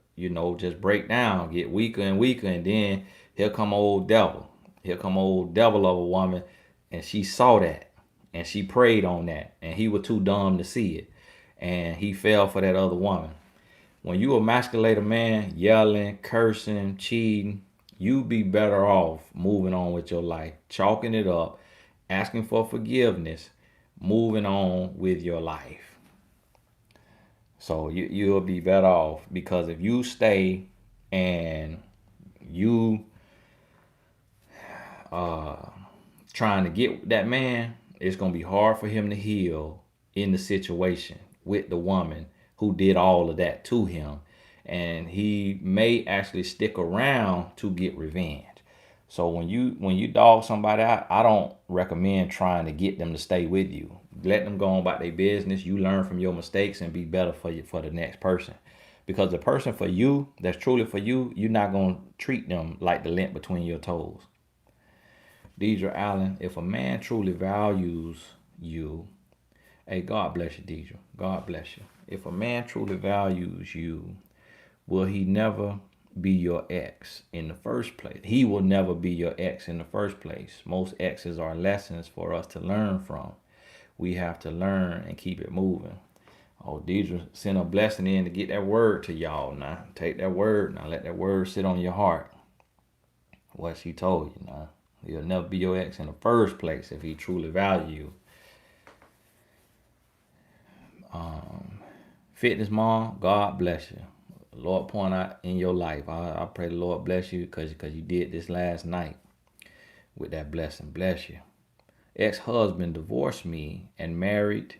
just break down, get weaker and weaker, and then here come old devil. Here come old devil of a woman, and she saw that, and she prayed on that, and he was too dumb to see it, and he fell for that other woman. When you emasculate a man, yelling, cursing, cheating, you be better off moving on with your life, chalking it up, asking for forgiveness, moving on with your life. So you'll be better off because if you stay and you uh trying to get that man, it's gonna be hard for him to heal in the situation with the woman who did all of that to him. And he may actually stick around to get revenge. So when you dog somebody out, I don't recommend trying to get them to stay with you. Let them go on about their business. You learn from your mistakes and be better for you for the next person. Because the person for you, that's truly for you, you're not gonna treat them like the lint between your toes. Deidre Allen, if a man truly values you, hey, God bless you, Deidre. God bless you. If a man truly values you, will he never be your ex in the first place? He will never be your ex in the first place. Most exes are lessons for us to learn from. We have to learn and keep it moving. Oh, Deidre send a blessing in to get that word to y'all now. Take that word now. Let that word sit on your heart. What she told you now. He'll never be your ex in the first place if he truly value you. Fitness mom, God bless you. Lord point out in your life. I pray the Lord bless you because you did this last night with that blessing. Bless you. Ex-husband divorced me and married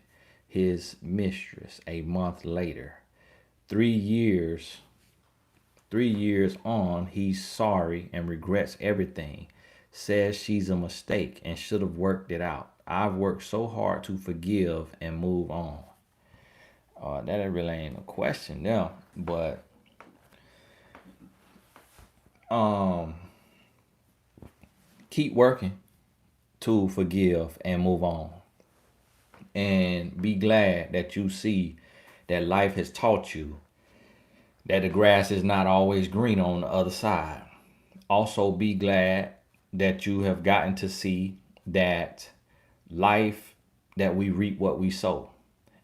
his mistress a month later. 3 years 3 years on, he's sorry and regrets everything. Says she's a mistake and should have worked it out. I've worked so hard to forgive and move on. That really ain't a question now, but um, keep working to forgive and move on, and be glad that you see that life has taught you that the grass is not always green on the other side. Also, be glad that you have gotten to see that life, that we reap what we sow,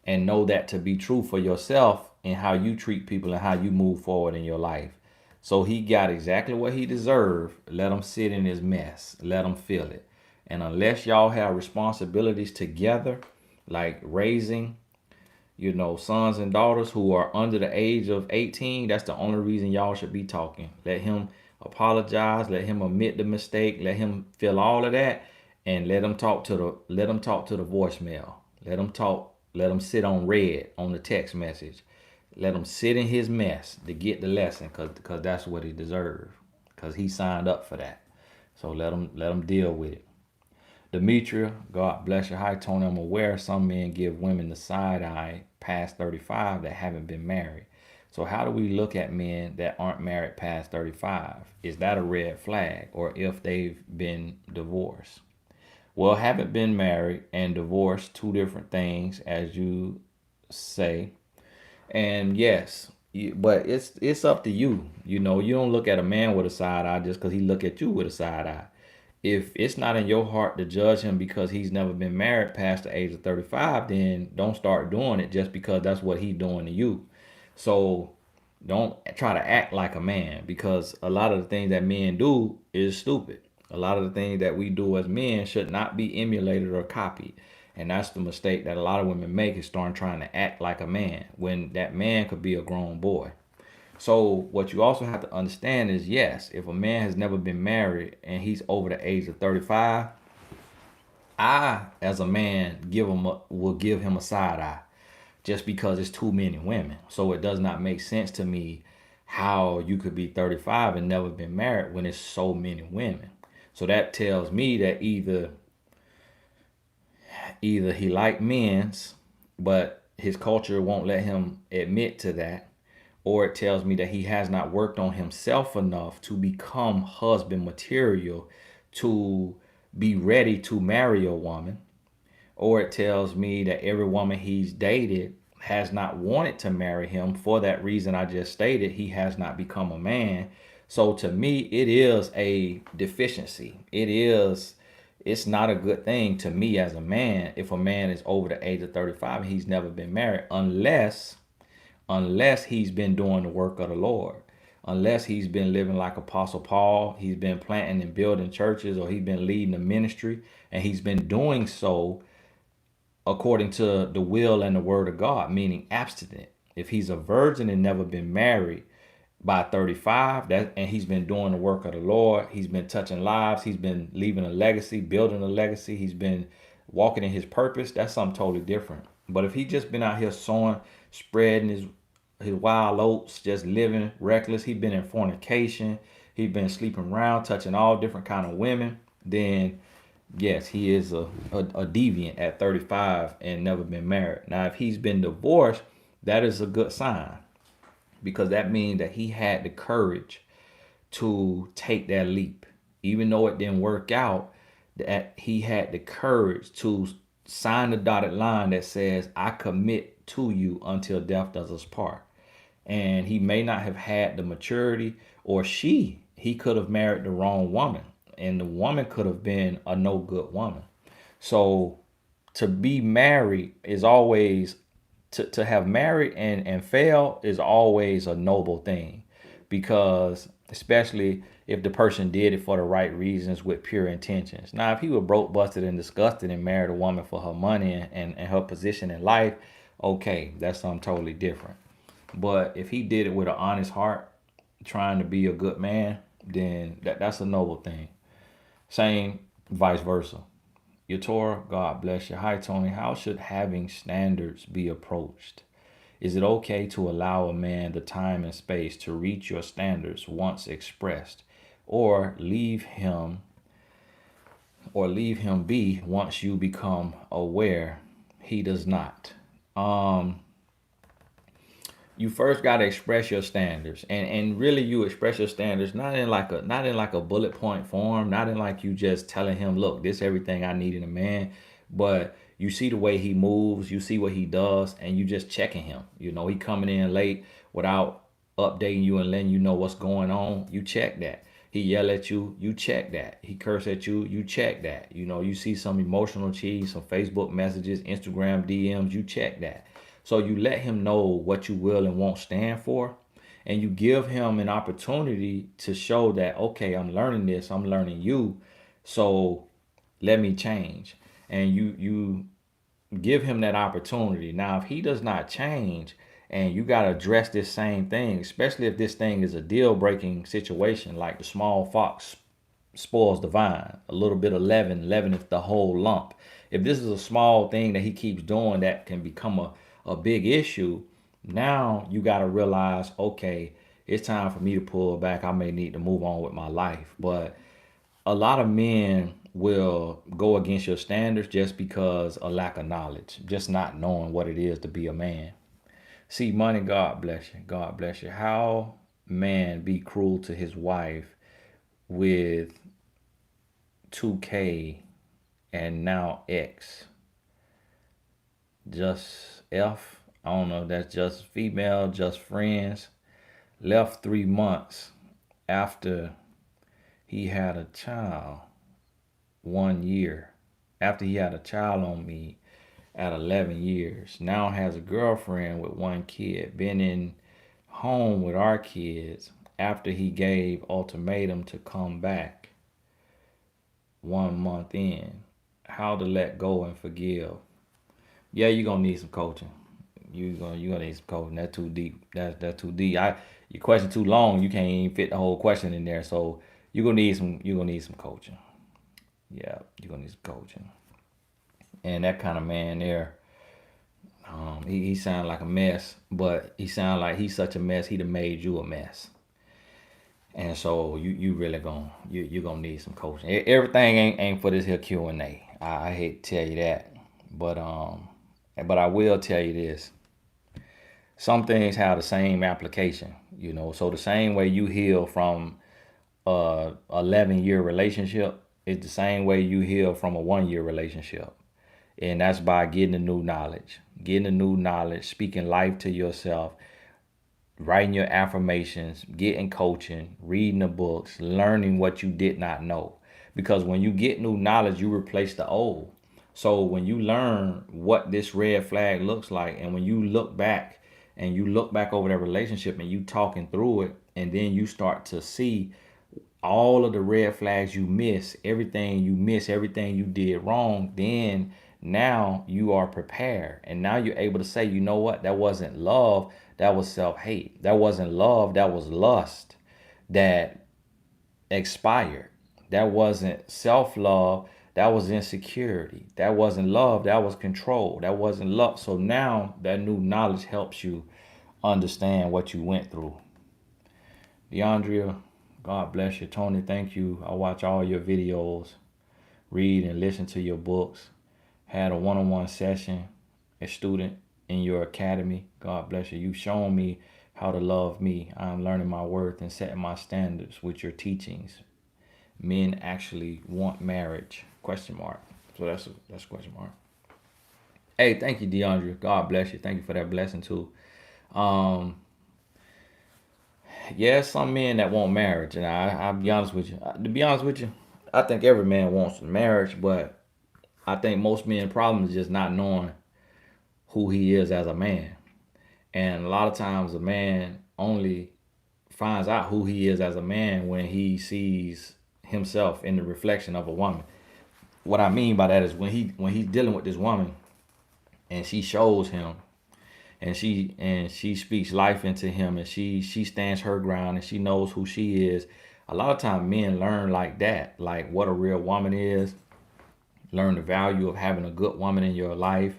and know that to be true for yourself and how you treat people and how you move forward in your life. So he got exactly what he deserved. Let him sit in his mess. Let him feel it. And unless y'all have responsibilities together, like raising, sons and daughters who are under the age of 18, that's the only reason y'all should be talking. Let him apologize, let him admit the mistake, let him feel all of that, and let him talk to the voicemail. Let him sit on red on the text message. Let him sit in his mess to get the lesson, cause that's what he deserves. Cause he signed up for that. So let him deal with it. Demetria, God bless you. Hi, Tony. I'm aware some men give women the side eye past 35 that haven't been married. So how do we look at men that aren't married past 35? Is that a red flag? Or if they've been divorced? Well, haven't been married and divorced, two different things, as you say. And yes, but it's up to you. You don't look at a man with a side eye just because he look at you with a side eye. If it's not in your heart to judge him because he's never been married past the age of 35, then don't start doing it just because that's what he's doing to you. So don't try to act like a man, because a lot of the things that men do is stupid. A lot of the things that we do as men should not be emulated or copied. And that's the mistake that a lot of women make, is starting trying to act like a man when that man could be a grown boy. So what you also have to understand is, yes, if a man has never been married and he's over the age of 35, I, as a man, will give him a side eye just because it's too many women. So it does not make sense to me how you could be 35 and never been married when it's so many women. So that tells me that either he like men's, but his culture won't let him admit to that, or it tells me that he has not worked on himself enough to become husband material to be ready to marry a woman, or it tells me that every woman he's dated has not wanted to marry him for that reason I just stated. He has not become a man. So to me, it is a deficiency. It's not a good thing to me as a man if a man is over the age of 35 and he's never been married, unless he's been doing the work of the Lord, unless he's been living like Apostle Paul, he's been planting and building churches, or he's been leading the ministry, and he's been doing so according to the will and the word of God, meaning abstinent. If he's a virgin and never been married by 35, and he's been doing the work of the Lord, he's been touching lives, he's been leaving a legacy, building a legacy, he's been walking in his purpose, that's something totally different. But if he just been out here sowing, spreading his wild oats, just living reckless, he been in fornication, he been sleeping around, touching all different kind of women, then yes, he is a deviant at 35 and never been married. Now, if he's been divorced, that is a good sign, because that means that he had the courage to take that leap. Even though it didn't work out, that he had the courage to sign the dotted line that says, I commit to you until death does us part. And he may not have had the maturity, or he could have married the wrong woman, and the woman could have been a no good woman. So to be married is always, to have married and fail is always a noble thing, because especially if the person did it for the right reasons with pure intentions. Now, if he was broke, busted, and disgusted and married a woman for her money and her position in life, okay, that's something totally different. But if he did it with an honest heart, trying to be a good man, then that's a noble thing. Same vice versa. Your Torah, God bless you. Hi, Tony. How should having standards be approached? Is it okay to allow a man the time and space to reach your standards once expressed, or leave him be once you become aware he does not? Um, you first got to express your standards, and really you express your standards not in like a bullet point form, not in like you just telling him, look, this is everything I need in a man, but you see the way he moves, you see what he does, and you just checking him. He coming in late without updating you and letting you know what's going on. You check that. He yell at you, you check that. He curse at you, you check that. You see some emotional cheese, some Facebook messages, Instagram DMs, you check that. So you let him know what you will and won't stand for, and you give him an opportunity to show that, okay, I'm learning this, I'm learning you, so let me change. And you give him that opportunity. Now, if he does not change, and you got to address this same thing, especially if this thing is a deal breaking situation, like the small fox spoils the vine, a little bit of leaven is the whole lump. If this is a small thing that he keeps doing that can become a big issue, now you got to realize, okay, it's time for me to pull back. I may need to move on with my life. But a lot of men will go against your standards just because of lack of knowledge, just not knowing what it is to be a man. See, money, God bless you. God bless you. How man be cruel to his wife with 2K and now X? Just F. I don't know if that's just female, just friends. Left 3 months after he had a child. 1 year. After he had a child on me at 11 years. Now has a girlfriend with 1 kid. Been in home with our kids after he gave ultimatum to come back 1 month in. How to let go and forgive. Yeah, you're gonna need some coaching. You're gonna need some coaching. That's too deep. That's too deep. Your question too long. You can't even fit the whole question in there. So you're gonna need some coaching. Yeah, you're gonna need some coaching. And that kind of man there, he sound like a mess, but he sound like he's such a mess. He'd have made you a mess. And so you really you're gonna need some coaching. Everything ain't for this here Q&A. I hate to tell you that, but I will tell you this. Some things have the same application. So the same way you heal from a 11-year relationship is the same way you heal from a 1-year relationship. And that's by getting the new knowledge. Getting the new knowledge, speaking life to yourself, writing your affirmations, getting coaching, reading the books, learning what you did not know. Because when you get new knowledge, you replace the old. So when you learn what this red flag looks like, and when you look back over that relationship and you talking through it, and then you start to see all of the red flags you miss, everything you did wrong, then now you are prepared. And now you're able to say, you know what? That wasn't love. That was self-hate. That wasn't love. That was lust that expired. That wasn't self-love. That was insecurity. That wasn't love. That was control. That wasn't love. So now that new knowledge helps you understand what you went through. DeAndrea, God bless you. Tony, thank you. I watch all your videos, read and listen to your books. Had a one-on-one session, a student in your academy. God bless you. You've shown me how to love me. I'm learning my worth and setting my standards with your teachings. Men actually want marriage? Question mark. So that's a question mark. Hey, thank you, DeAndre. God bless you. Thank you for that blessing too. Yeah, some men that want marriage, and I'll be honest with you. To be honest with you, I think every man wants marriage, but I think most men's problem is just not knowing who he is as a man. And a lot of times a man only finds out who he is as a man when he sees himself in the reflection of a woman. What I mean by that is when he's dealing with this woman and she shows him and she speaks life into him and she stands her ground and she knows who she is. A lot of times men learn like that, like what a real woman is, learn the value of having a good woman in your life.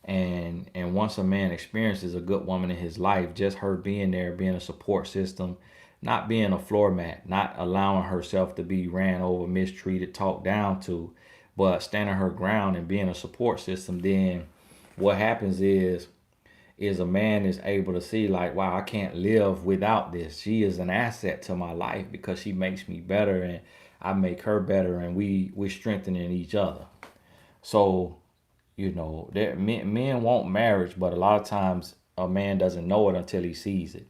And once a man experiences a good woman in his life, just her being there, being a support system, not being a floor mat, not allowing herself to be ran over, mistreated, talked down to, but standing her ground and being a support system, then what happens is a man is able to see like, wow, I can't live without this. She is an asset to my life because she makes me better and I make her better, and we're strengthening each other. So, men want marriage, but a lot of times a man doesn't know it until he sees it.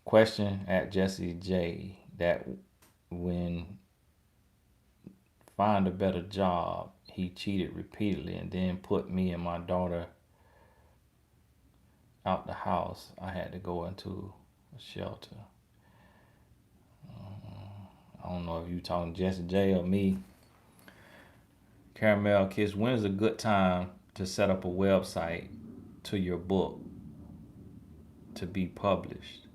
Question at Jesse J, that when find a better job, he cheated repeatedly and then put me and my daughter out the house. I had to go into a shelter. I don't know if you talking Jesse J or me. Caramel Kiss, when is a good time to set up a website to your book to be published?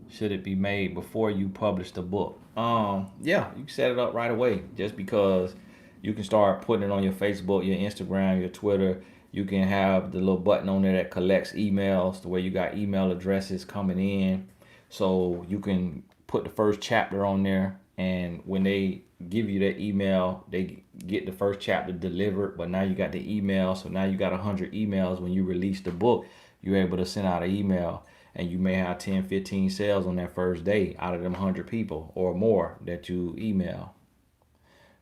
Should it be made before you publish the book? Yeah, you can set it up right away. Just because you can start putting it on your Facebook, your Instagram, your Twitter. You can have the little button on there that collects emails, to where you got email addresses coming in. So you can put the first chapter on there, and when they give you that email, they get the first chapter delivered. But now you got the email, so now you got 100 emails. When you release the book, you're able to send out an email, and you may have 10, 15 sales on that first day out of them 100 people or more that you email.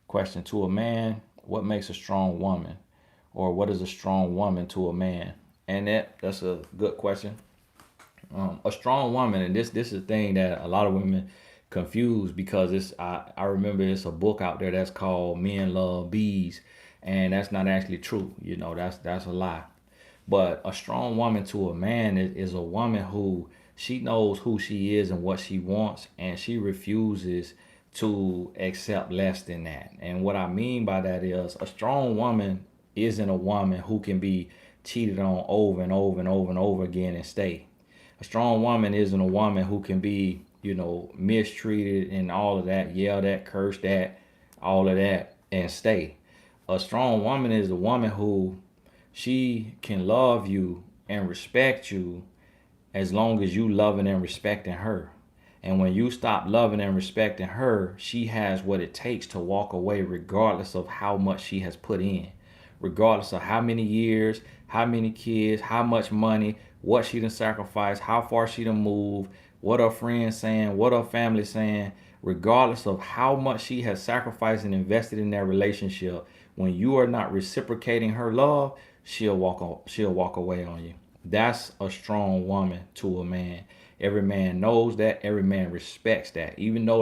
Question to a man: what makes a strong woman? Or what is a strong woman to a man? And that's a good question. A strong woman, and this is a thing that a lot of women confuse, because I remember it's a book out there that's called Men Love Bees, and that's not actually true. That's a lie. But a strong woman to a man is a woman who, she knows who she is and what she wants, and she refuses to accept less than that. And what I mean by that is, a strong woman isn't a woman who can be cheated on over and over and over and over again and stay. A strong woman isn't a woman who can be, mistreated and all of that, yelled at, cursed at, all of that, and stay. A strong woman is a woman who, she can love you and respect you as long as you loving and respecting her. And when you stop loving and respecting her, she has what it takes to walk away, regardless of how much she has put in, regardless of how many years, how many kids, how much money, what she done sacrificed, how far she done moved, what her friends saying, what her family saying. Regardless of how much she has sacrificed and invested in that relationship, when you are not reciprocating her love, she'll walk away on you. That's a strong woman to a man. Every man knows that. Every man respects that. Even though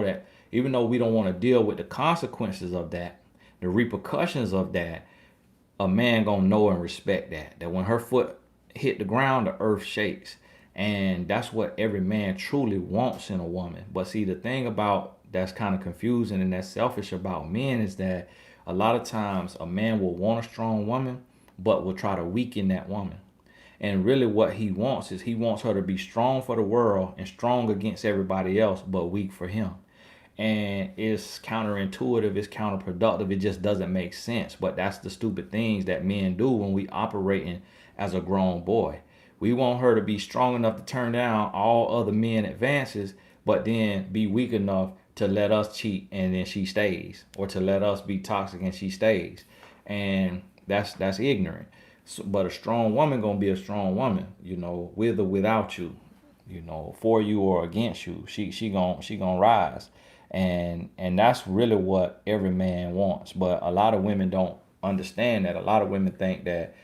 we don't want to deal with the consequences of that, the repercussions of that, a man gonna know and respect that when her foot hit the ground, the earth shakes. And that's what every man truly wants in a woman. But see, the thing about that's kind of confusing and that's selfish about men is that a lot of times a man will want a strong woman, but will try to weaken that woman. And really what he wants is, he wants her to be strong for the world and strong against everybody else, but weak for him. And it's counterintuitive, it's counterproductive, it just doesn't make sense. But that's the stupid things that men do when we operating as a grown boy. We want her to be strong enough to turn down all other men advances, but then be weak enough to let us cheat and then she stays, or to let us be toxic and she stays. And that's ignorant. So, but a strong woman gonna be a strong woman, with or without you, for you or against you. She gonna rise. And that's really what every man wants. But a lot of women don't understand that. A lot of women think that,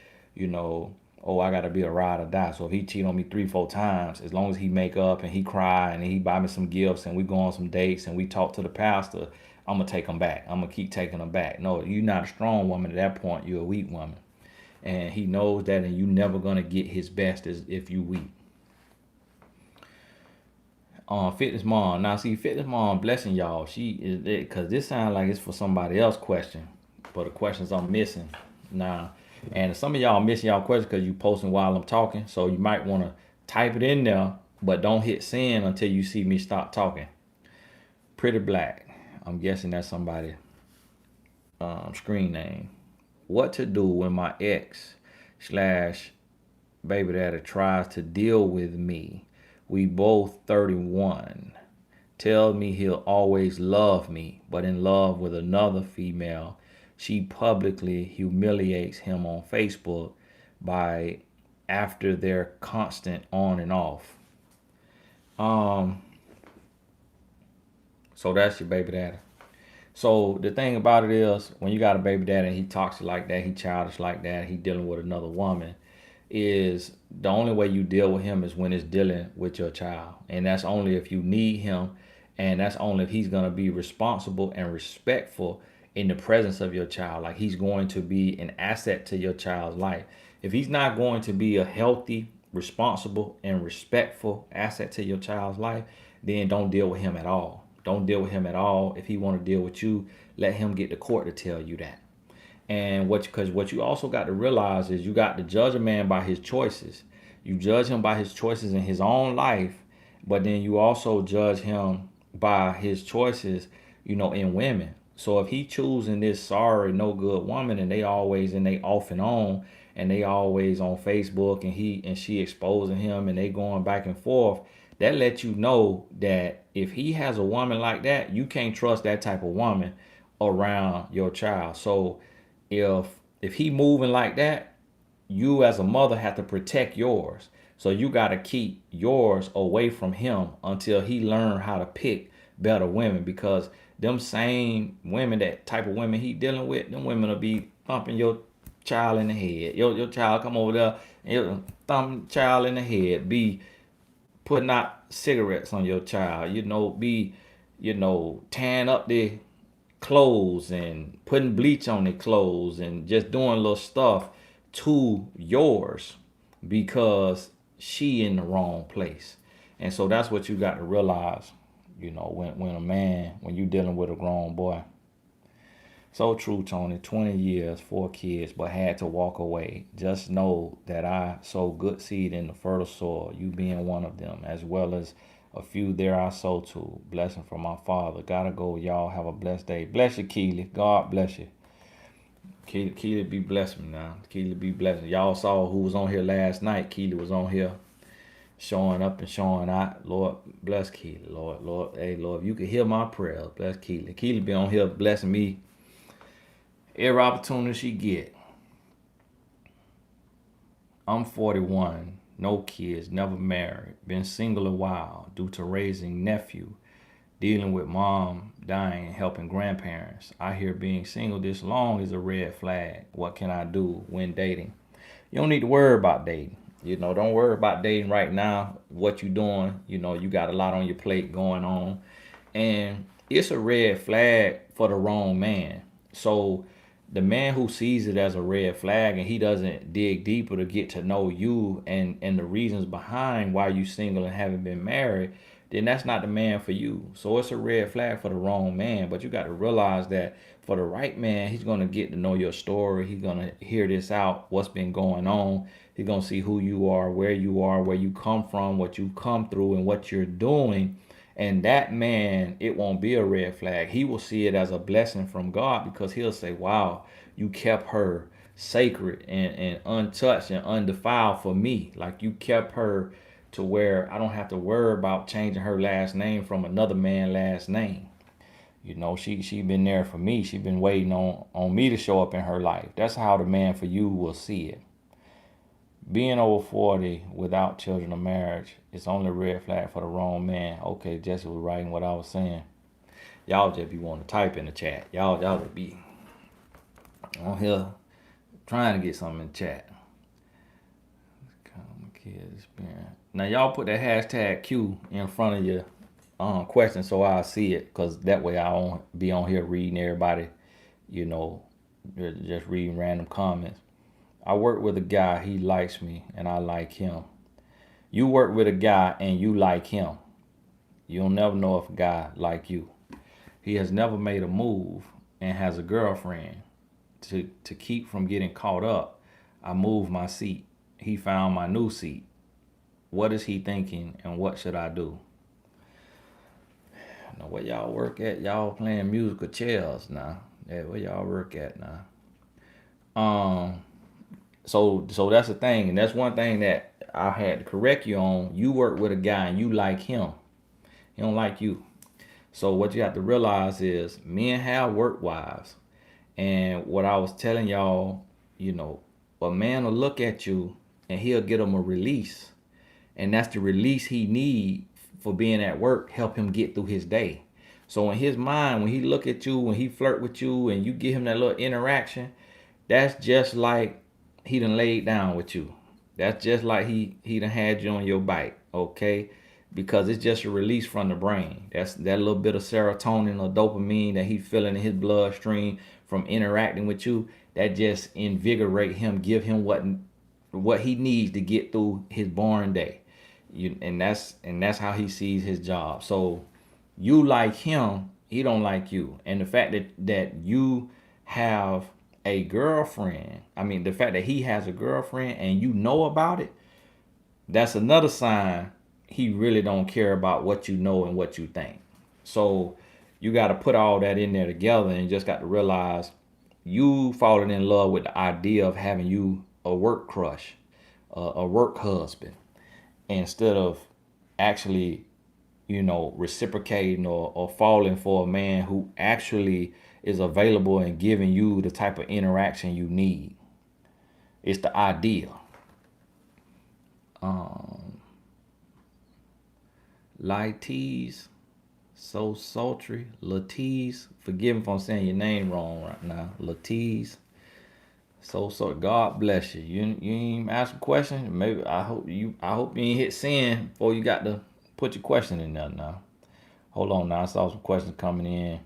oh, I gotta be a ride or die. So if he cheat on me 3, 4 times, as long as he make up and he cry and he buy me some gifts and we go on some dates and we talk to the pastor, I'm gonna take him back. I'm gonna keep taking him back. No, you're not a strong woman at that point. You're a weak woman. And he knows that, and you never gonna get his best as if you weak. Fitness Mom. Now, see, Fitness Mom, blessing y'all. She is it because this sounds like it's for somebody else question, but the questions I'm missing now. And some of y'all missing y'all questions because you posting while I'm talking. So you might want to type it in there, but don't hit send until you see me stop talking. Pretty Black. I'm guessing that's somebody screen name. What to do when my ex slash baby daddy tries to deal with me? We both 31. Tells me he'll always love me, but in love with another female. She publicly humiliates him on Facebook by after their constant on and off. Um, so that's your baby daddy. So the thing about it is, when you got a baby daddy and he talks like that, he childish like that, he dealing with another woman, is the only way you deal with him is when it's dealing with your child. And that's only if you need him, and that's only if he's going to be responsible and respectful in the presence of your child. Like he's going to be an asset to your child's life. If he's not going to be a healthy, responsible, and respectful asset to your child's life, then don't deal with him at all. Don't deal with him at all. If he want to deal with you, let him get to court to tell you that. And because what you also got to realize is you got to judge a man by his choices. You judge him by his choices in his own life, but then you also judge him by his choices, in women. So if he choosing this sorry, no good woman, and they always and they off and on, and they always on Facebook, and he and she exposing him, and they going back and forth, that lets you know that if he has a woman like that, you can't trust that type of woman around your child. So if he moving like that, you as a mother have to protect yours. So you got to keep yours away from him until he learn how to pick better women, because them same women, that type of women he dealing with, them women will be thumping your child in the head. Your child come over there and you'll thump child in the head, be putting out cigarettes on your child, be, tearing up the clothes and putting bleach on their clothes and just doing little stuff to yours because she in the wrong place. And so that's what you got to realize, when you dealing with a grown boy. So true, Tony. 20 years, 4 kids, but had to walk away. Just know that I sow good seed in the fertile soil, you being one of them, as well as a few there I sow to. Blessing from my father. Gotta go, y'all. Have a blessed day. Bless you, Keely. God bless you. Keely be blessed me now. Keely be blessed. Y'all saw who was on here last night. Keely was on here showing up and showing out. Lord, bless Keely. Lord, hey, Lord, if you can hear my prayers, bless Keely. Keely be on here blessing me every opportunity she get. I'm 41, no kids, never married, been single a while due to raising nephew, dealing with mom dying and helping grandparents. I hear being single this long is a red flag. What can I do when dating? You don't need to worry about dating. Don't worry about dating right now. What you doing? You got a lot on your plate going on. And it's a red flag for the wrong man. So the man who sees it as a red flag and he doesn't dig deeper to get to know you and the reasons behind why you single and haven't been married, then that's not the man for you. So it's a red flag for the wrong man. But you got to realize that for the right man, he's going to get to know your story. He's going to hear this out, what's been going on. He's going to see who you are, where you come from, what you come through, and what you're doing. And that man, it won't be a red flag. He will see it as a blessing from God, because he'll say, wow, you kept her sacred and untouched and undefiled for me. Like you kept her to where I don't have to worry about changing her last name from another man's last name. She been there for me. She been waiting on me to show up in her life. That's how the man for you will see it. Being over 40 without children or marriage is only a red flag for the wrong man. Okay, Jesse was writing what I was saying. Y'all just be wanting to type in the chat. Y'all just be on here trying to get something in the chat. Now y'all put that hashtag Q in front of your question so I see it, because that way I won't be on here reading everybody, just reading random comments. I work with a guy, he likes me, and I like him. You work with a guy and you like him. You'll never know if a guy like you. He has never made a move and has a girlfriend. To keep from getting caught up, I moved my seat. He found my new seat. What is he thinking and what should I do? Now, where y'all work at? Y'all playing musical chairs now. Yeah, where y'all work at now? Um, so that's the thing, and that's one thing that I had to correct you on. You work with a guy and you like him. He don't like you. So what you have to realize is men have work wives. And what I was telling y'all, a man will look at you and he'll get him a release. And that's the release he need for being at work, help him get through his day. So in his mind, when he look at you, when he flirt with you and you give him that little interaction, that's just like he done laid down with you. That's just like he done had you on your bike, okay? Because it's just a release from the brain. That's that little bit of serotonin or dopamine that he feeling in his bloodstream from interacting with you. That just invigorate him, give him what he needs to get through his boring day. And that's how he sees his job. So you like him, he don't like you. And the fact that you have a girlfriend, I mean the fact that he has a girlfriend and you know about it, that's another sign he really don't care about what you know and what you think. So you got to put all that in there together and you just got to realize you falling in love with the idea of having you a work crush, a work husband, instead of actually, reciprocating or falling for a man who actually is available and giving you the type of interaction you need. It's the idea. Um, Lighties, so sultry. Latiz, forgive me if I'm saying your name wrong right now. Latiz, so God bless you. You ain't ask a question. Maybe I hope you ain't hit send before you got to put your question in there now. Hold on now. I saw some questions coming in.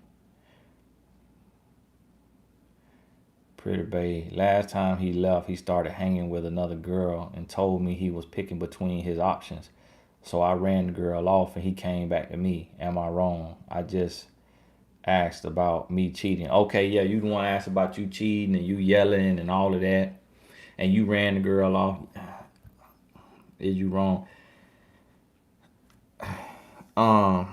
Pretty Bay. Last time he left, he started hanging with another girl and told me he was picking between his options. So I ran the girl off and he came back to me. Am I wrong? I just asked about me cheating. Okay, yeah, you the one asked about you cheating and you yelling and all of that. And you ran the girl off. Is you wrong? Um,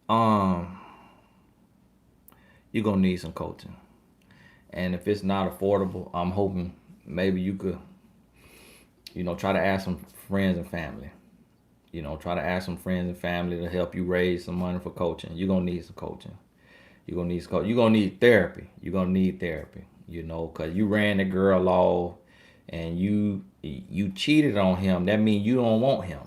um, you're gonna need some coaching. And if it's not affordable, I'm hoping maybe you could, try to ask some friends and family. Try to ask some friends and family to help you raise some money for coaching. You're gonna need some coaching. You're gonna need therapy. You're gonna need therapy. Cause you ran the girl off and you cheated on him. That means you don't want him.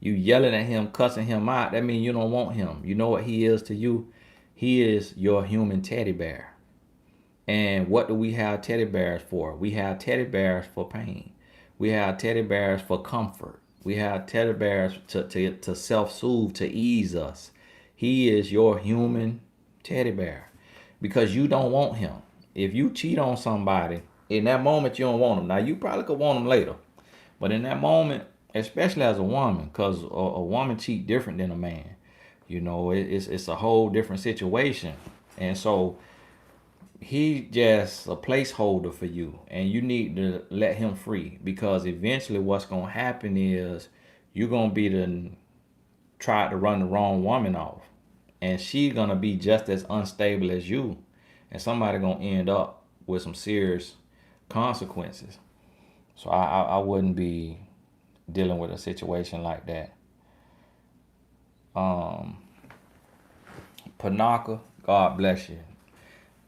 You yelling at him, cussing him out. That means you don't want him. You know what he is to you? He is your human teddy bear. And what do we have teddy bears for? We have teddy bears for pain. We have teddy bears for comfort. We have teddy bears to self-soothe, to ease us. He is your human teddy bear because you don't want him. If you cheat on somebody, in that moment you don't want him. Now you probably could want him later. But in that moment, especially as a woman, because a woman cheat different than a man. It's a whole different situation. And so he just a placeholder for you and you need to let him free because eventually what's going to happen is you're going to be the try to run the wrong woman off and she's going to be just as unstable as you and somebody going to end up with some serious consequences. So I wouldn't be dealing with a situation like that. Panaka, God bless you.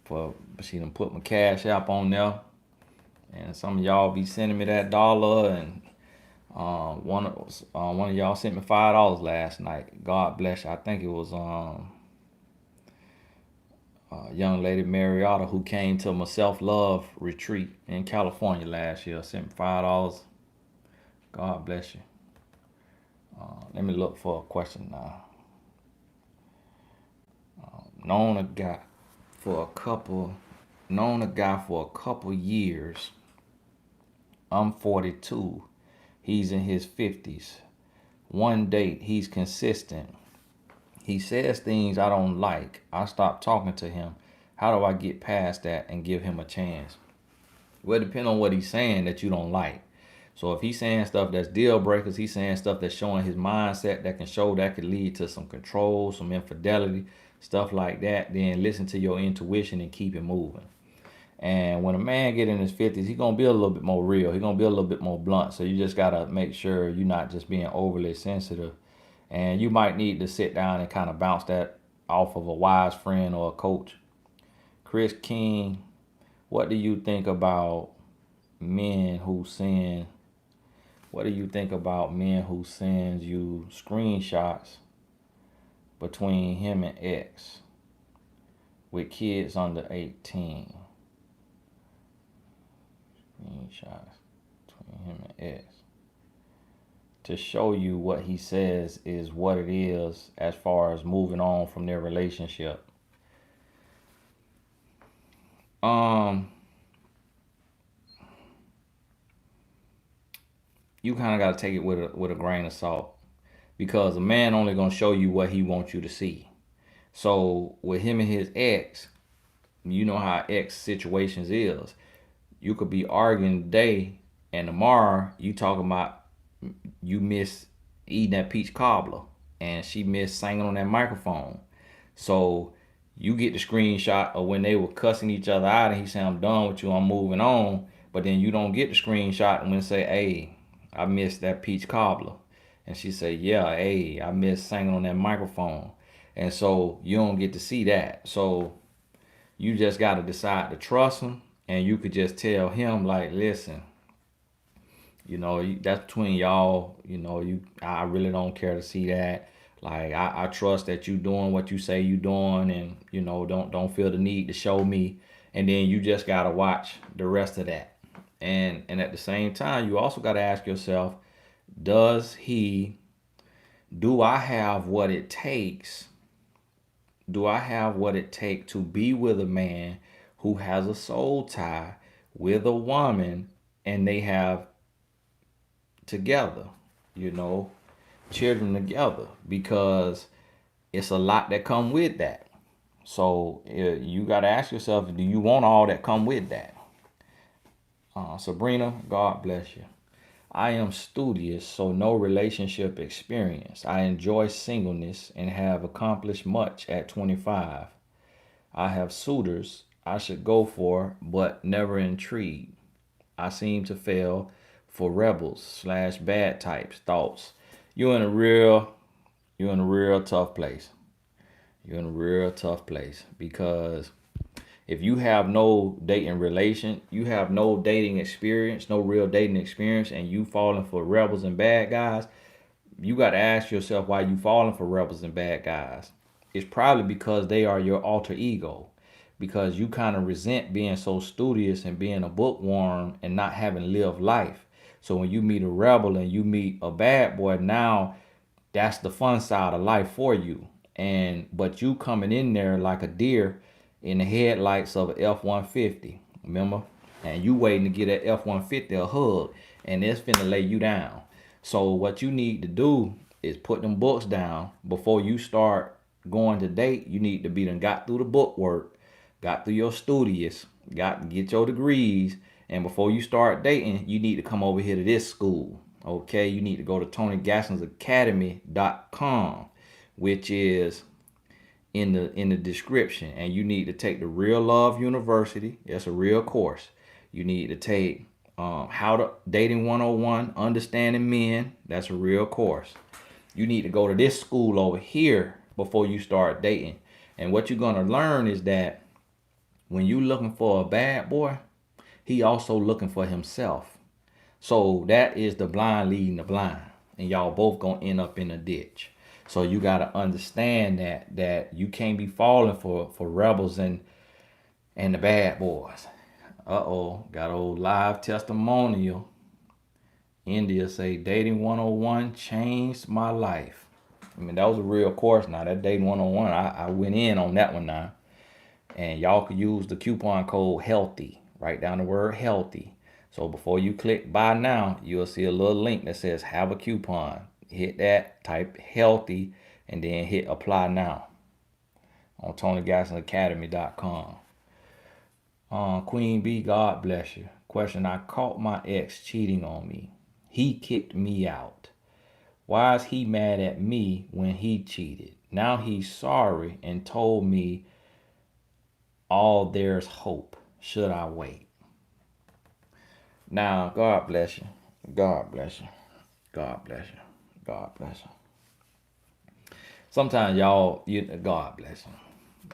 For she done put my cash app on there, and some of y'all be sending me that dollar, and one of y'all sent me $5 last night. God bless you. I think it was a young lady Marietta who came to my self-love retreat in California last year. Sent me $5. God bless you. Let me look for a question now. Known a guy for a couple years. I'm 42. He's in his 50s. One date, he's consistent. He says things I don't like. I stop talking to him. How do I get past that and give him a chance? Well, it depends on what he's saying that you don't like. So if he's saying stuff that's deal breakers, he's saying stuff that's showing his mindset that can show that could lead to some control, some infidelity, stuff like that, then listen to your intuition and keep it moving. And when a man get in his 50s, he's going to be a little bit more real. He's going to be a little bit more blunt. So you just got to make sure you're not just being overly sensitive. And you might need to sit down and kind of bounce that off of a wise friend or a coach. Chris King, what do you think about men who send what do you think about men who sends you screenshots between him and ex with kids under 18? Screenshots between him and ex to show you what he says is what it is as far as moving on from their relationship. You kind of got to take it with a grain of salt, because a man only gonna show you what he wants you to see. So with him and his ex, you know how ex situations is. You could be arguing today, and tomorrow you talking about you miss eating that peach cobbler, and she missed singing on that microphone. So you get the screenshot of when they were cussing each other out, and he said, "I'm done with you, I'm moving on." But then you don't get the screenshot when they say, "Hey, I missed that peach cobbler," and she say, "Yeah, hey, I missed singing on that microphone." And so you don't get to see that. So you just got to decide to trust him, and you could just tell him like, "Listen, that's between y'all. I really don't care to see that. Like, I trust that you doing what you say you doing, and don't feel the need to show me." And then you just gotta watch the rest of that. And at the same time, you also gotta ask yourself, does he? Do I have what it takes? Do I have what it takes to be with a man who has a soul tie with a woman, and they have together, you know, children together? Because it's a lot that come with that. So you got to ask yourself, do you want all that come with that? Sabrina, God bless you. I am studious, so no relationship experience. I enjoy singleness and have accomplished much at 25. I have suitors I should go for, but never intrigued. I seem to fail for rebels slash bad types thoughts. You're in a real, you're in a real tough place. You're in a real tough place, because if you have you have no dating experience, no real dating experience, and you falling for rebels and bad guys, you got to ask yourself why you falling for rebels and bad guys. It's probably because they are your alter ego, because you kind of resent being so studious and being a bookworm and not having lived life. So when you meet a rebel and you meet a bad boy, now that's the fun side of life for you. But you coming in there like a deer in the headlights of an F-150, remember? And you waiting to get that F-150 a hug, and it's finna lay you down. So what you need to do is put them books down before you start going to date. You need to be done got through the book work, got through your studious, got to get your degrees, and before you start dating, you need to come over here to this school. Okay, you need to go to TonyGassonsAcademy.com, which is in the description, and you need to take the Real Love University. That's a real course. You need to take How to Dating 101, Understanding Men. That's a real course. You need to go to this school over here before you start dating. And what you're gonna learn is that when you looking for a bad boy, he also looking for himself. So that is the blind leading the blind, and y'all both gonna end up in a ditch. So you gotta understand that you can't be falling for rebels and the bad boys. Got old live testimonial. India say dating 101 changed my life. I mean, that was a real course. Now that dating 101, I went in on that one now. And y'all could use the coupon code HEALTHY. Write down the word HEALTHY. So before you click buy now, you'll see a little link that says have a coupon. Hit that, type healthy, and then hit apply now on TonyGassonAcademy.com. Queen B, God bless you. Question: I caught my ex cheating on me. He kicked me out. Why is he mad at me when he cheated? Now he's sorry and told me all there's hope. Should I wait? Now, God bless you. God bless you. God bless you. God bless you. Sometimes God bless you.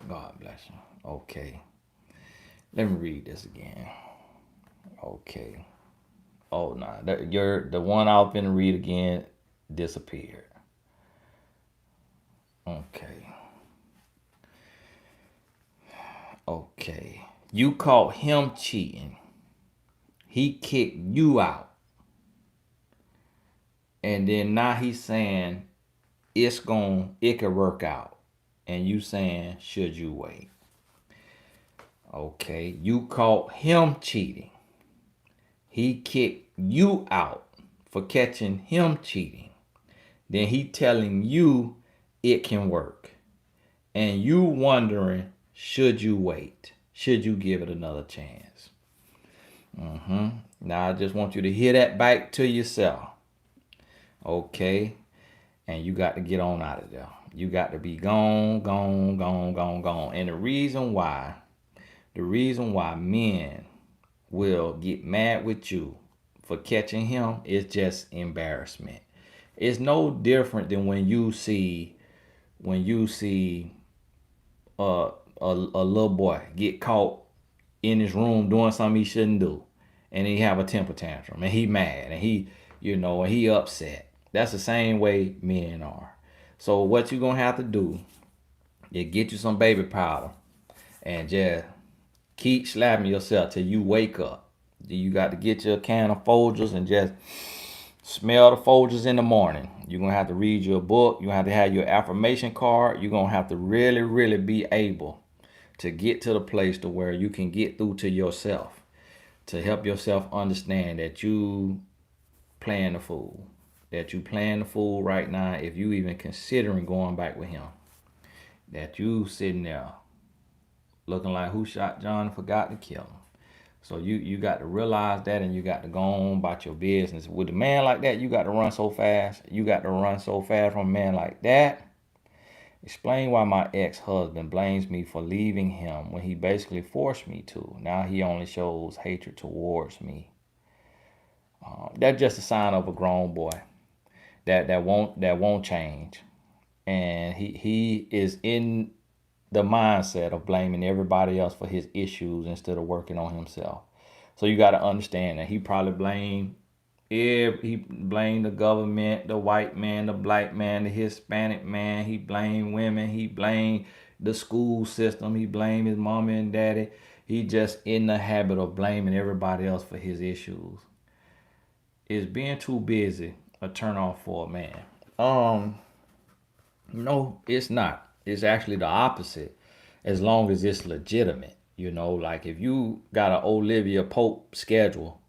God bless you. Okay. Let me read this again. Okay. Oh, no. The one I was finna read again disappeared. Okay. Okay. You caught him cheating. He kicked you out. And then now he's saying it could work out. And you saying, should you wait? Okay. You caught him cheating. He kicked you out for catching him cheating. Then he telling you it can work. And you wondering, should you wait? Should you give it another chance? Now I just want you to hear that back to yourself. Okay? And you got to get on out of there. You got to be gone. And the reason why men will get mad with you for catching him is just embarrassment. It's no different than when you see a little boy get caught in his room doing something he shouldn't do, and he have a temper tantrum, and he mad, and he upset. That's the same way men are. So what you gonna have to do is get you some baby powder and just keep slapping yourself till you wake up. You got to get your can of Folgers and just smell the Folgers in the morning. You're going to have to read your book. You have to have your affirmation card. You're going to have to really, really be able to get to the place to where you can get through to yourself, to help yourself understand that you playing the fool. That you playing the fool right now if you even considering going back with him. That you sitting there looking like who shot John and forgot to kill him. So you got to realize that, and you got to go on about your business. With a man like that, you got to run so fast. You got to run so fast from a man like that. Explain why my ex-husband blames me for leaving him when he basically forced me to. Now he only shows hatred towards me. That's just a sign of a grown boy that won't change, and he is in the mindset of blaming everybody else for his issues instead of working on himself. So you got to understand that he probably blamed the government, the white man, the black man, the Hispanic man. He blamed women. He blamed the school system. He blamed his mommy and daddy. He just in the habit of blaming everybody else for his issues. Is being too busy a turn off for a man? No, it's not. It's actually the opposite, as long as it's legitimate. Like if you got an Olivia Pope schedule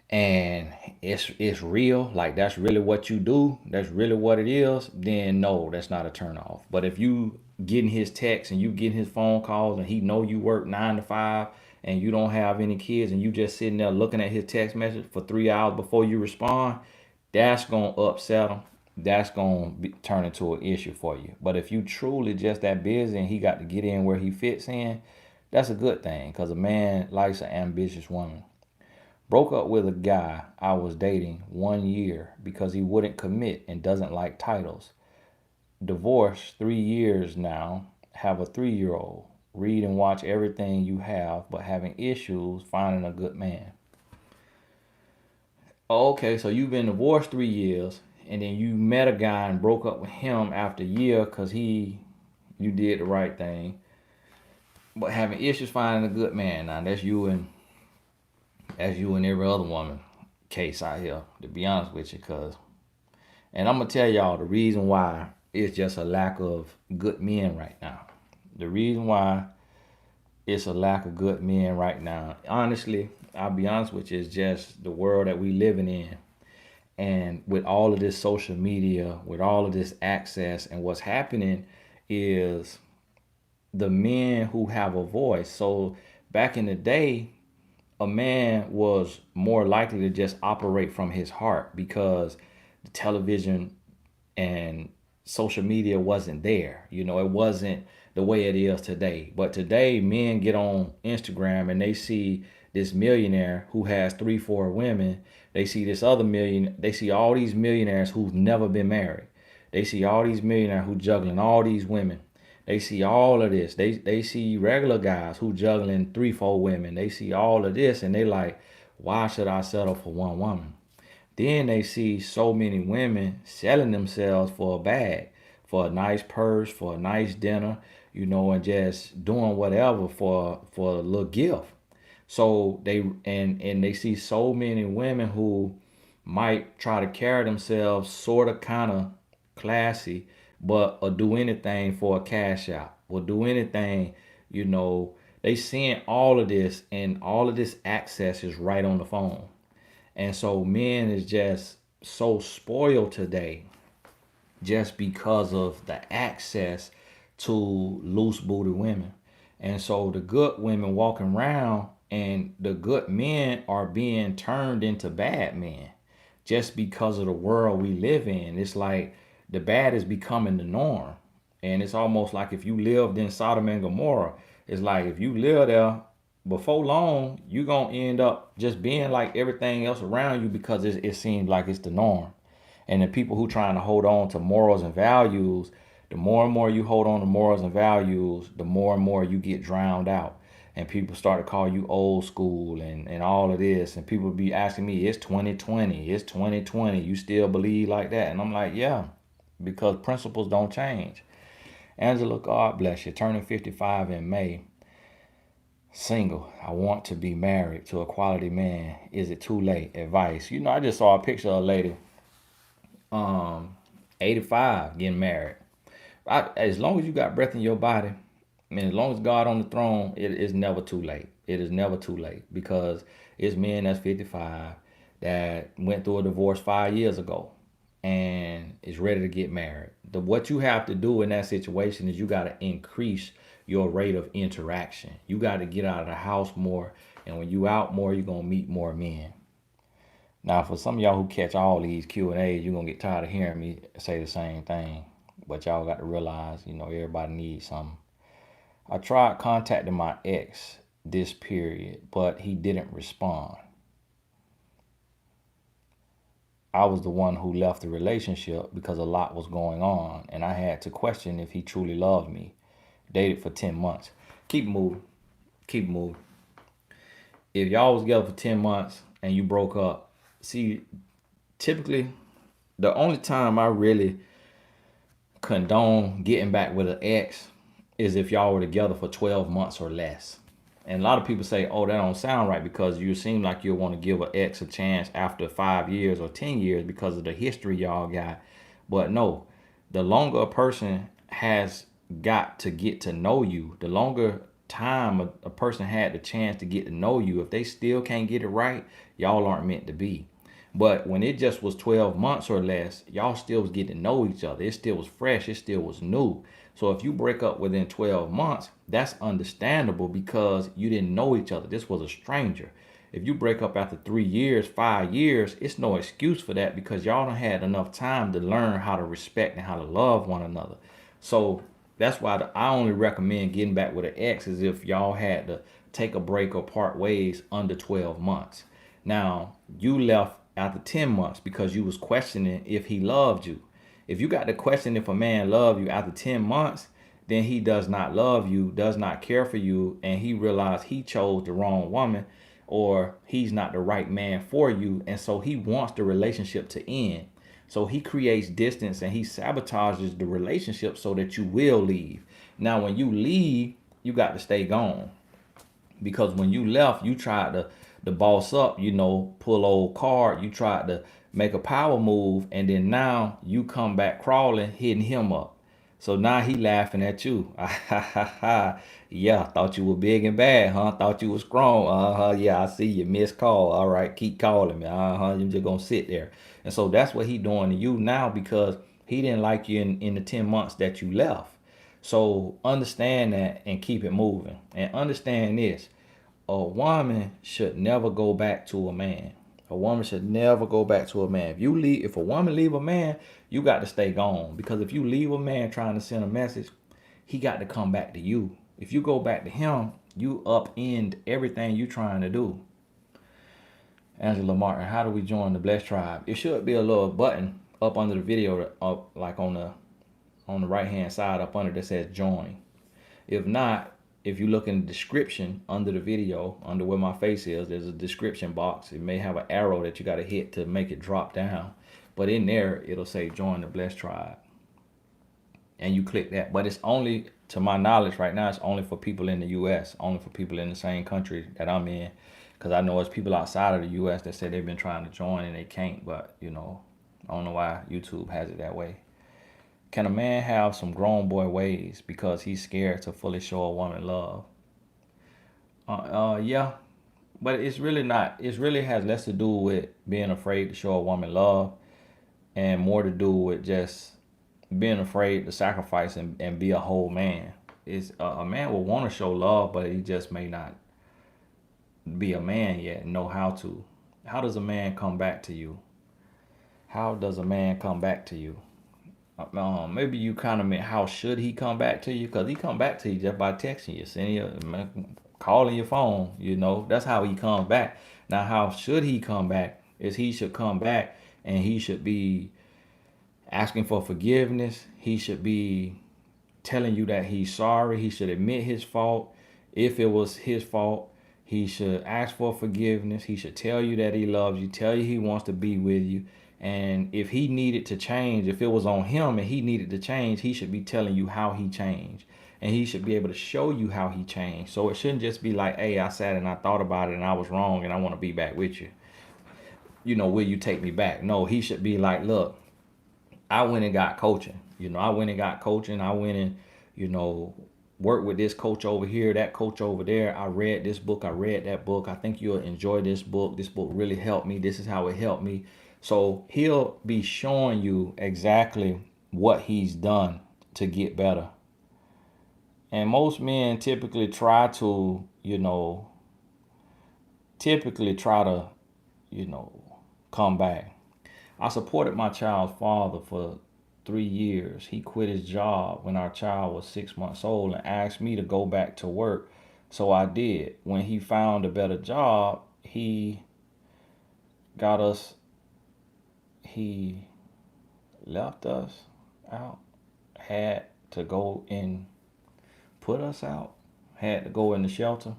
and it's real, like that's really what you do, that's really what it is, then no, that's not a turn off. But if you getting his texts and you getting his phone calls and he know you work 9 to 5 and you don't have any kids and you just sitting there looking at his text message for 3 hours before you respond, that's gonna upset him. That's going to turn into an issue for you. But if you truly just that busy and he got to get in where he fits in, that's a good thing, because a man likes an ambitious woman. Broke up with a guy I was dating 1 year because he wouldn't commit and doesn't like titles. Divorced 3 years now, have a 3-year-old. Read and watch everything you have, but having issues finding a good man. Okay, so you've been divorced 3 years. And then you met a guy and broke up with him after a year because you did the right thing. But having issues finding a good man. Now that's you and every other woman case out here, to be honest with you. And I'm going to tell y'all the reason why it's just a lack of good men right now. The reason why it's a lack of good men right now, honestly, I'll be honest with you, it's just the world that we living in. And with all of this social media, with all of this access, and what's happening is the men who have a voice. So back in the day, a man was more likely to just operate from his heart because the television and social media wasn't there. It wasn't the way it is today. But today, men get on Instagram and they see this millionaire who has three, four women. They see this other million. They see all these millionaires who've never been married. They see all these millionaires who juggling all these women. They see all of this. They see regular guys who juggling three, four women. They see all of this and they like, why should I settle for one woman? Then they see so many women selling themselves for a bag, for a nice purse, for a nice dinner, and just doing whatever for a little gift. So they see so many women who might try to carry themselves sort of kind of classy, but or do anything for a cash out, or do anything, you know. They seeing all of this, and all of this access is right on the phone. And so men is just so spoiled today just because of the access to loose booty women. And so the good women walking around and the good men are being turned into bad men just because of the world we live in. It's like the bad is becoming the norm. And it's almost like if you lived in Sodom and Gomorrah, it's like if you live there, before long, you're going to end up just being like everything else around you because it seems like it's the norm. And the people who trying to hold on to morals and values, the more and more you hold on to morals and values, the more and more you get drowned out. And people start to call you old school and all of this. And people be asking me, it's 2020, it's 2020. You still believe like that? And I'm like, yeah, because principles don't change. Angela, God bless you, turning 55 in May. Single. I want to be married to a quality man. Is it too late? Advice. I just saw a picture of a lady, um, 85, getting married. As long as you got breath in your body, and as long as God on the throne, it is never too late. It is never too late because it's men that's 55 that went through a divorce 5 years ago and is ready to get married. What you have to do in that situation is you got to increase your rate of interaction. You got to get out of the house more, and when you out more, you're gonna meet more men. Now, for some of y'all who catch all these Q&As, you're gonna get tired of hearing me say the same thing. But y'all got to realize, everybody needs something. I tried contacting my ex this period, but he didn't respond. I was the one who left the relationship because a lot was going on, and I had to question if he truly loved me. Dated for 10 months. Keep moving. Keep moving. If y'all was together for 10 months and you broke up, see, typically, the only time I really condone getting back with an ex is if y'all were together for 12 months or less. And a lot of people say, oh, that don't sound right because you seem like you'll want to give an ex a chance after 5 years or 10 years because of the history y'all got. But no, the longer a person has got to get to know you, the longer time a person had the chance to get to know you, if they still can't get it right, y'all aren't meant to be. But when it just was 12 months or less, y'all still was getting to know each other. It still was fresh. It still was new. So if you break up within 12 months, that's understandable because you didn't know each other. This was a stranger. If you break up after 3 years, 5 years, it's no excuse for that because y'all don't had enough time to learn how to respect and how to love one another. So that's why I only recommend getting back with an ex is if y'all had to take a break or part ways under 12 months. Now, you left after 10 months because you was questioning if he loved you. If you got to question if a man love you after 10 months, then he does not love you, does not care for you, and he realized he chose the wrong woman or he's not the right man for you. And so he wants the relationship to end. So he creates distance and he sabotages the relationship so that you will leave. Now, when you leave, you got to stay gone. Because when you left, you tried to boss up, pull old card. You tried to make a power move, and then now you come back crawling, hitting him up. So now he laughing at you. Yeah, thought you were big and bad, huh? Thought you was strong. Yeah, I see you missed call. All right, keep calling me. You just gonna sit there. And so that's what he doing to you now because he didn't like you in the 10 months that you left. So understand that and keep it moving. And understand this. A woman should never go back to a man. A woman should never go back to a man. If a woman leave a man, you got to stay gone. Because if you leave a man trying to send a message, he got to come back to you. If you go back to him, you upend everything you trying to do. Angela Martin, how do we join the Blessed Tribe? It should be a little button up under the video, up like on the right hand side up under that says join. If not, if you look in the description under the video, under where my face is, there's a description box. It may have an arrow that you got to hit to make it drop down. But in there, it'll say join the Blessed Tribe. And you click that. But it's only, to my knowledge right now, it's only for people in the U.S., only for people in the same country that I'm in. Because I know there's people outside of the U.S. that say they've been trying to join and they can't. But, I don't know why YouTube has it that way. Can a man have some grown boy ways because he's scared to fully show a woman love? Yeah, but it's really not. It really has less to do with being afraid to show a woman love and more to do with just being afraid to sacrifice and be a whole man. It's a man will want to show love, but he just may not be a man yet and know how to. How does a man come back to you? How does a man come back to you? Maybe you kind of meant how should he come back to you? Because he come back to you just by texting you, sending you, calling your phone. That's how he comes back. Now, how should he come back? Is he should come back and he should be asking for forgiveness. He should be telling you that he's sorry. He should admit his fault. If it was his fault, he should ask for forgiveness. He should tell you that he loves you, tell you he wants to be with you. And if he needed to change, if it was on him and he needed to change, he should be telling you how he changed. And he should be able to show you how he changed. So it shouldn't just be like, hey, I sat and I thought about it and I was wrong and I want to be back with you. Will you take me back? No, he should be like, look, I went and got coaching. I went and got coaching. I went and, worked with this coach over here, that coach over there. I read this book. I read that book. I think you'll enjoy this book. This book really helped me. This is how it helped me. So he'll be showing you exactly what he's done to get better. And most men typically try to, come back. I supported my child's father for 3 years. He quit his job when our child was 6 months old and asked me to go back to work. So I did. When he found a better job, he left us out, had to go and put us out, had to go in the shelter.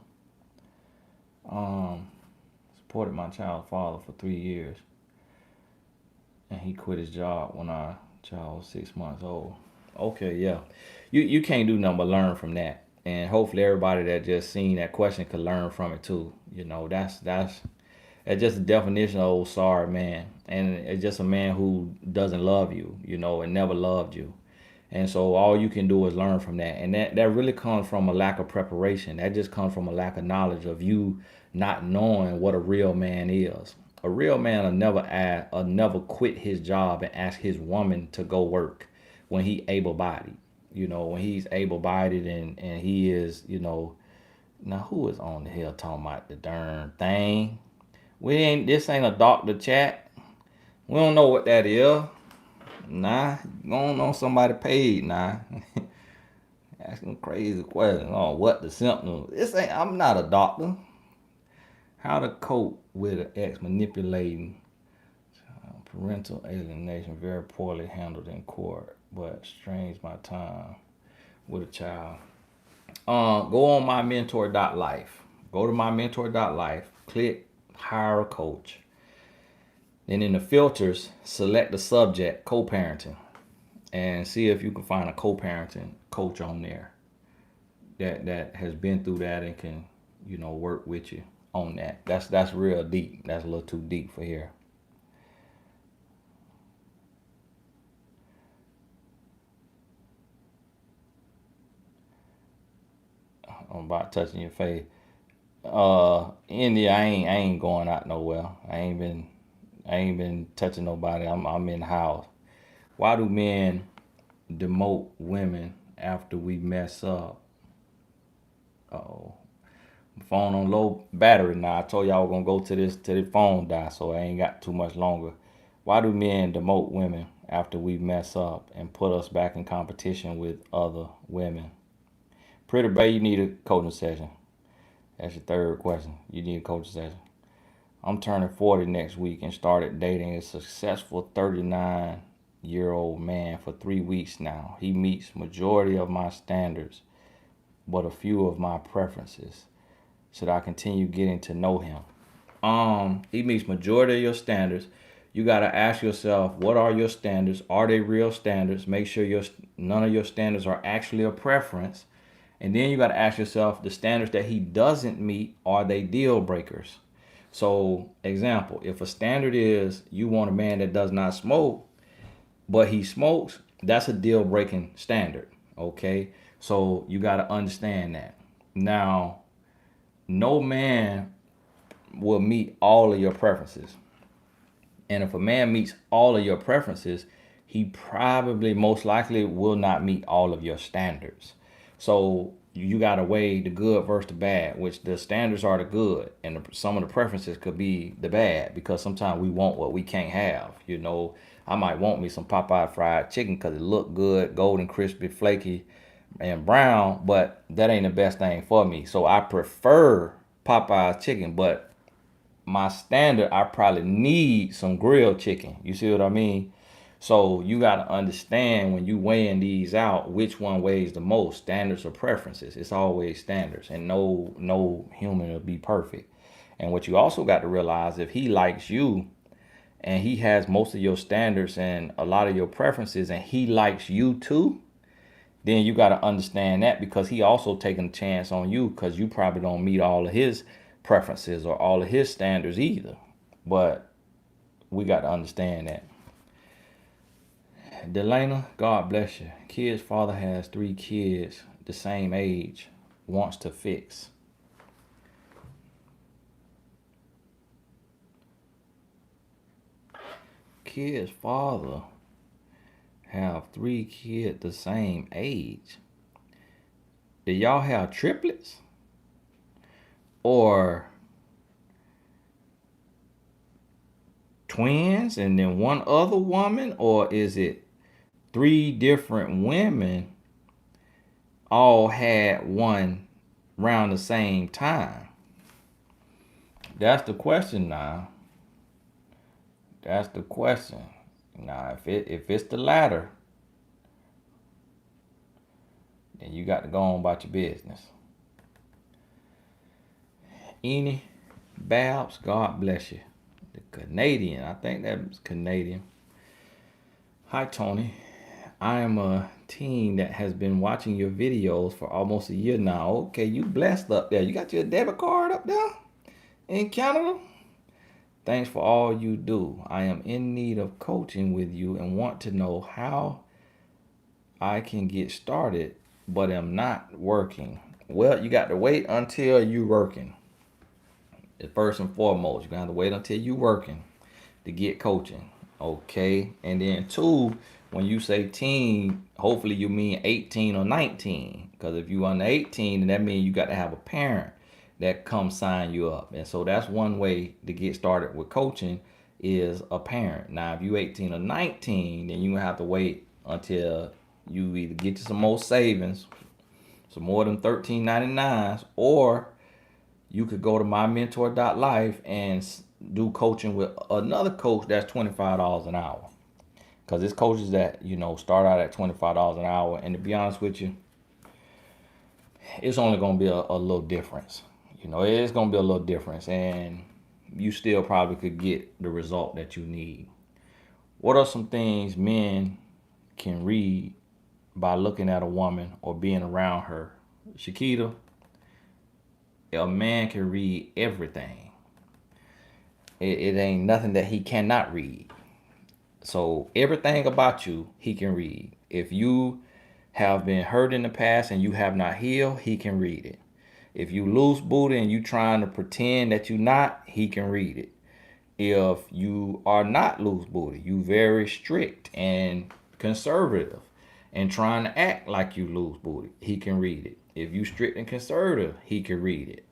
Supported my child's father for 3 years. And he quit his job when our child was 6 months old. Okay, yeah. You can't do nothing but learn from that. And hopefully everybody that just seen that question could learn from it too. That's just the definition of old sorry man. And it's just a man who doesn't love you, and never loved you. And so all you can do is learn from that. And that really comes from a lack of preparation. That just comes from a lack of knowledge of you not knowing what a real man is. A real man will never quit his job and ask his woman to go work when he able-bodied. When he's able-bodied and he is, now who is on the hill talking about the darn thing? This ain't a doctor chat. We don't know what that is. Nah, you don't know somebody paid, nah. Asking crazy questions on what the symptoms. I'm not a doctor. How to cope with an ex manipulating parental alienation, very poorly handled in court, but strains my time with a child. Go on mymentor.life. Go to mymentor.life. Click hire a coach. Then in the filters, select the subject co-parenting, and see if you can find a co-parenting coach on there that has been through that and can work with you on that. That's real deep. That's a little too deep for here. I'm about touching your face. India, I ain't going out nowhere. I ain't been touching nobody. I'm in the house. Why do men demote women after we mess up? Oh, phone on low battery now. I told y'all I was gonna go to this till the phone die, so I ain't got too much longer. Why do men demote women after we mess up and put us back in competition with other women? Pretty babe, you need a coaching session. That's your third question. You need a coaching session. I'm turning 40 next week and started dating a successful 39-year-old man for 3 weeks now. He meets majority of my standards, but a few of my preferences. Should I continue getting to know him? He meets majority of your standards. You gotta ask yourself, what are your standards? Are they real standards? Make sure none of your standards are actually a preference. And then you gotta ask yourself, the standards that he doesn't meet, are they deal breakers? So, example, if a standard is you want a man that does not smoke, but he smokes, that's a deal breaking standard. Okay? So you gotta understand that. Now, no man will meet all of your preferences. And if a man meets all of your preferences, he probably most likely will not meet all of your standards. So you got to weigh the good versus the bad, which the standards are the good, and some of the preferences could be the bad, because sometimes we want what we can't have. I might want me some Popeye fried chicken because it look good, golden, crispy, flaky, and brown, but that ain't the best thing for me. So I prefer Popeye's chicken, but my standard, I probably need some grilled chicken. You see what I mean? So you got to understand when you weighing these out, which one weighs the most, standards or preferences. It's always standards, and no human will be perfect. And what you also got to realize, if he likes you and he has most of your standards and a lot of your preferences, and he likes you too, then you got to understand that, because he also taking a chance on you, because you probably don't meet all of his preferences or all of his standards either. But we got to understand that. Delana, God bless you. Kid's father has 3 kids the same age, wants to fix. Kid's father have 3 kids the same age. Do y'all have triplets? Or twins and then one other woman? Or is it 3 different women all had one around the same time? That's the question now. That's the question. Now, if it's the latter, then you got to go on about your business. Eni Babs, God bless you. The Canadian, I think that's Canadian. Hi, Tony. I am a teen that has been watching your videos for almost a year now. Okay, you blessed up there. You got your debit card up there in Canada? Thanks for all you do. I am in need of coaching with you and want to know how I can get started, but am not working. Well, you got to wait until you working. First and foremost, you're going to have to wait until you working to get coaching. Okay? And then 2, when you say teen, hopefully you mean 18 or 19. Because if you under 18, then that means you got to have a parent that comes sign you up. And so that's one way to get started with coaching, is a parent. Now, if you 18 or 19, then you have to wait until you either get you some more savings, some more than $13.99, or you could go to mymentor.life and do coaching with another coach that's $25 an hour. Because there's coaches that, start out at $25 an hour. And to be honest with you, it's only going to be a little difference. It's going to be a little difference. And you still probably could get the result that you need. What are some things men can read by looking at a woman or being around her? Shakita, a man can read everything. It ain't nothing that he cannot read. So everything about you, he can read. If you have been hurt in the past and you have not healed, he can read it. If you loose booty and you trying to pretend that you not, he can read it. If you are not loose booty, you very strict and conservative and trying to act like you loose booty, he can read it. If you strict and conservative, he can read it.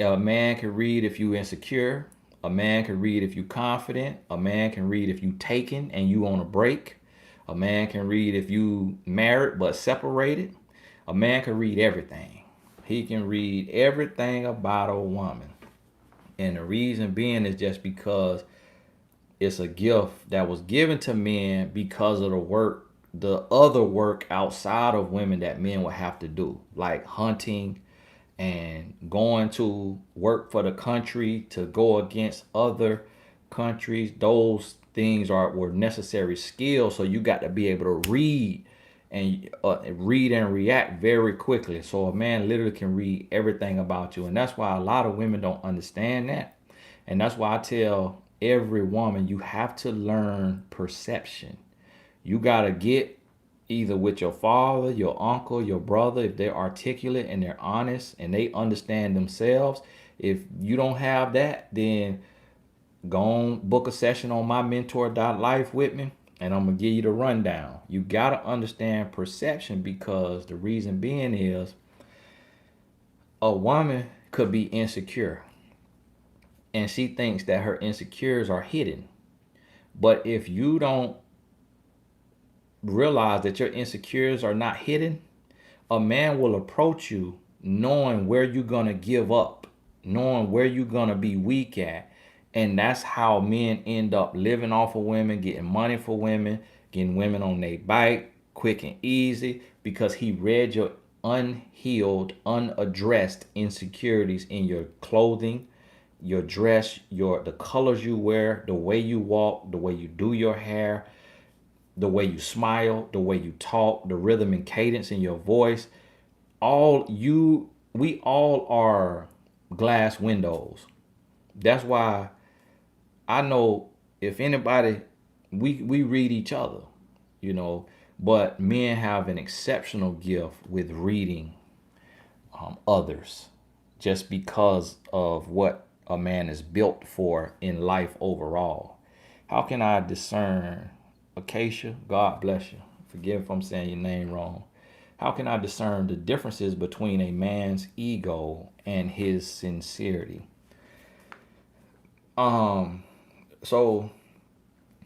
A man can read if you insecure. A man can read if you confident. A man can read if you taken and you on a break. A man can read if you married but separated. A man can read everything. He can read everything about a woman. And the reason being is just because it's a gift that was given to men because of the other work outside of women that men would have to do, like hunting and going to work for the country to go against other countries. Those things were necessary skills. So you got to be able to read and react very quickly. So a man literally can read everything about you, and that's why a lot of women don't understand that. And that's why I tell every woman, you have to learn perception. You got to get either with your father, your uncle, your brother, if they're articulate and they're honest and they understand themselves. If you don't have that, then go on, book a session on my mentor.life with me, and I'm going to give you the rundown. You got to understand perception, because the reason being is a woman could be insecure and she thinks that her insecurities are hidden. But if you don't realize that your insecurities are not hidden, a man will approach you knowing where you're going to give up, knowing where you're going to be weak at. And that's how men end up living off of women, getting money for women, getting women on their bike quick and easy, because he read your unhealed, unaddressed insecurities in your clothing, your dress, the colors you wear, the way you walk, the way you do your hair, the way you smile, the way you talk, the rhythm and cadence in your voice. We all are glass windows. That's why I know, if anybody, we read each other, but men have an exceptional gift with reading others, just because of what a man is built for in life overall. How can I discern, Acacia, God bless you, forgive if I'm saying your name wrong. How can I discern the differences between a man's ego and his sincerity? So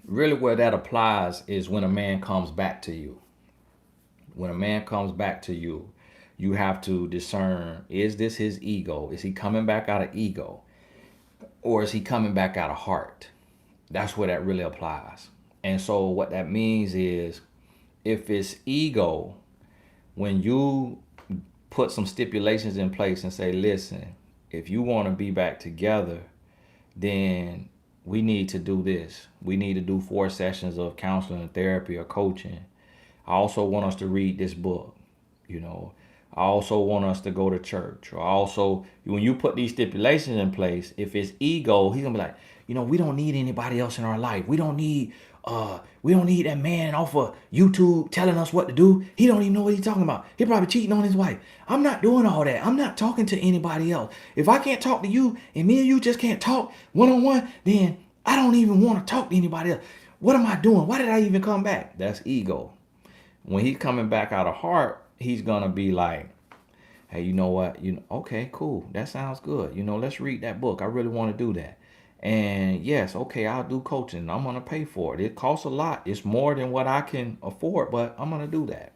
really where that applies is when a man comes back to you. When a man comes back to you, you have to discern, is this his ego? Is he coming back out of ego? Or is he coming back out of heart? That's where that really applies. And so what that means is, if it's ego, when you put some stipulations in place and say, listen, if you want to be back together, then we need to do this. We need to do 4 sessions of counseling and therapy or coaching. I also want us to read this book. I also want us to go to church. Or also, when you put these stipulations in place, if it's ego, he's gonna be like, we don't need anybody else in our life. We don't need that man off of YouTube telling us what to do. He don't even know what he's talking about. He probably cheating on his wife. I'm not doing all that. I'm not talking to anybody else. If I can't talk to you and me and you just can't talk one-on-one, then I don't even want to talk to anybody else. What am I doing? Why did I even come back? That's ego. When he's coming back out of heart, he's gonna be like, hey, you know what? Okay, cool. That sounds good. Let's read that book. I really want to do that. And yes, okay, I'll do coaching. I'm gonna pay for it. It costs a lot. It's more than what I can afford, but I'm gonna do that.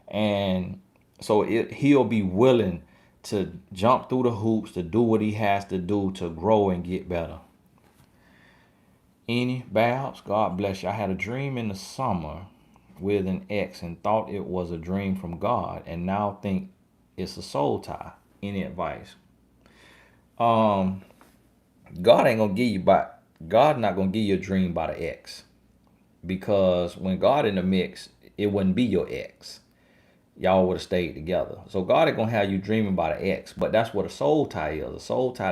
And so he'll be willing to jump through the hoops to do what he has to do to grow and get better. Any Babs, God bless you. I had a dream in the summer with an ex and thought it was a dream from God, and now think it's a soul tie. Any advice? God ain't gonna give you God not gonna give you a dream by the ex, because when God in the mix, it wouldn't be your ex. Y'all would have stayed together. So God ain't gonna have you dreaming about an ex, but that's what a soul tie is. A soul tie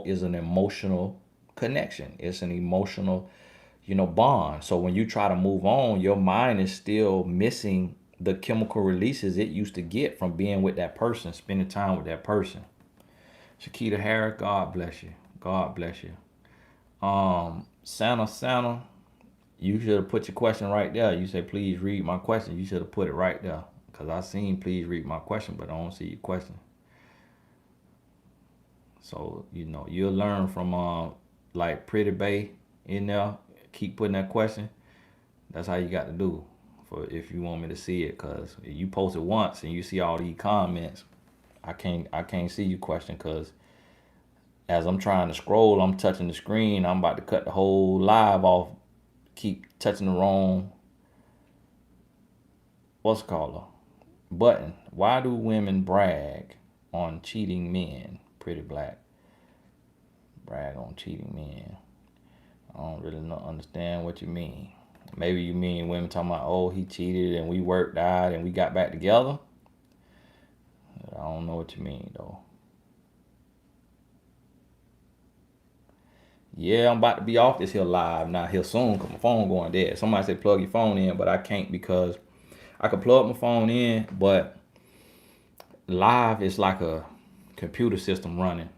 is an emotional connection. It's an emotional, bond. So when you try to move on, your mind is still missing the chemical releases it used to get from being with that person, spending time with that person. Shakita Harris, God bless you. God bless you. Santa, you should have put your question right there. You say, please read my question. You should have put it right there. Because I seen, please read my question, but I don't see your question. So, you'll learn from like Pretty Bay in there. Keep putting that question. That's how you got to do for if you want me to see it. Because you post it once and you see all these comments, I can't see your question because as I'm trying to scroll, I'm touching the screen. I'm about to cut the whole live off. Keep touching the wrong, what's it called, button. Why do women brag on cheating men? Pretty Black. Brag on cheating men. I don't really understand what you mean. Maybe you mean women talking about, oh, he cheated and we worked out and we got back together. I don't know what you mean, though. Yeah, I'm about to be off this here live now here soon because my phone going dead. Somebody said plug your phone in, but I can't because I could plug my phone in, but live is like a computer system running,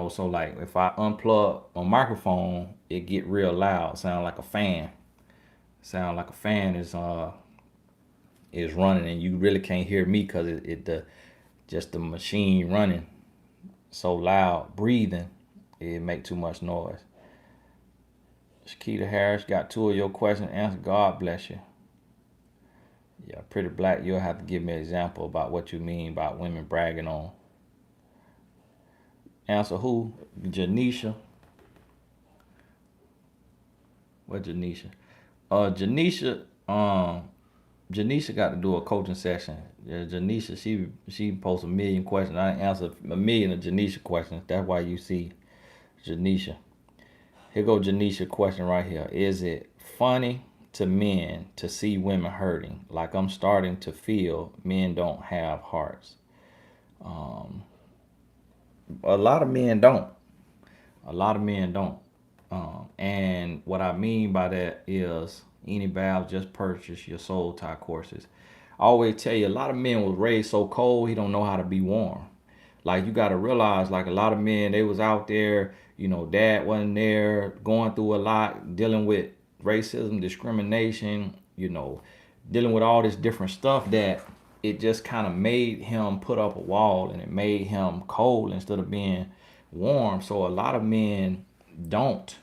so like if I unplug my microphone, it get real loud, sound like a fan. Sound like a fan is running and you really can't hear me because just the machine running so loud, breathing, it make too much noise. Shakita Harris got two of your questions answered. God bless you. Yeah, Pretty Black, you'll have to give me an example about what you mean about women bragging on. Answer who? Janisha. What Janisha? Janisha got to do a coaching session. Yeah, Janisha, she posts a million questions. I answer a million of Janisha questions. That's why you see Janisha. Here go Janisha question right here. Is it funny to men to see women hurting? Like I'm starting to feel men don't have hearts. A lot of men don't. A lot of men don't. And what I mean by that is any Valve just purchased your soul tie courses. I always tell you, a lot of men was raised so cold, he don't know how to be warm. Like you got to realize, like a lot of men, they was out there, dad wasn't there, going through a lot, dealing with racism, discrimination, dealing with all this different stuff that it just kind of made him put up a wall and it made him cold instead of being warm. So a lot of men don't,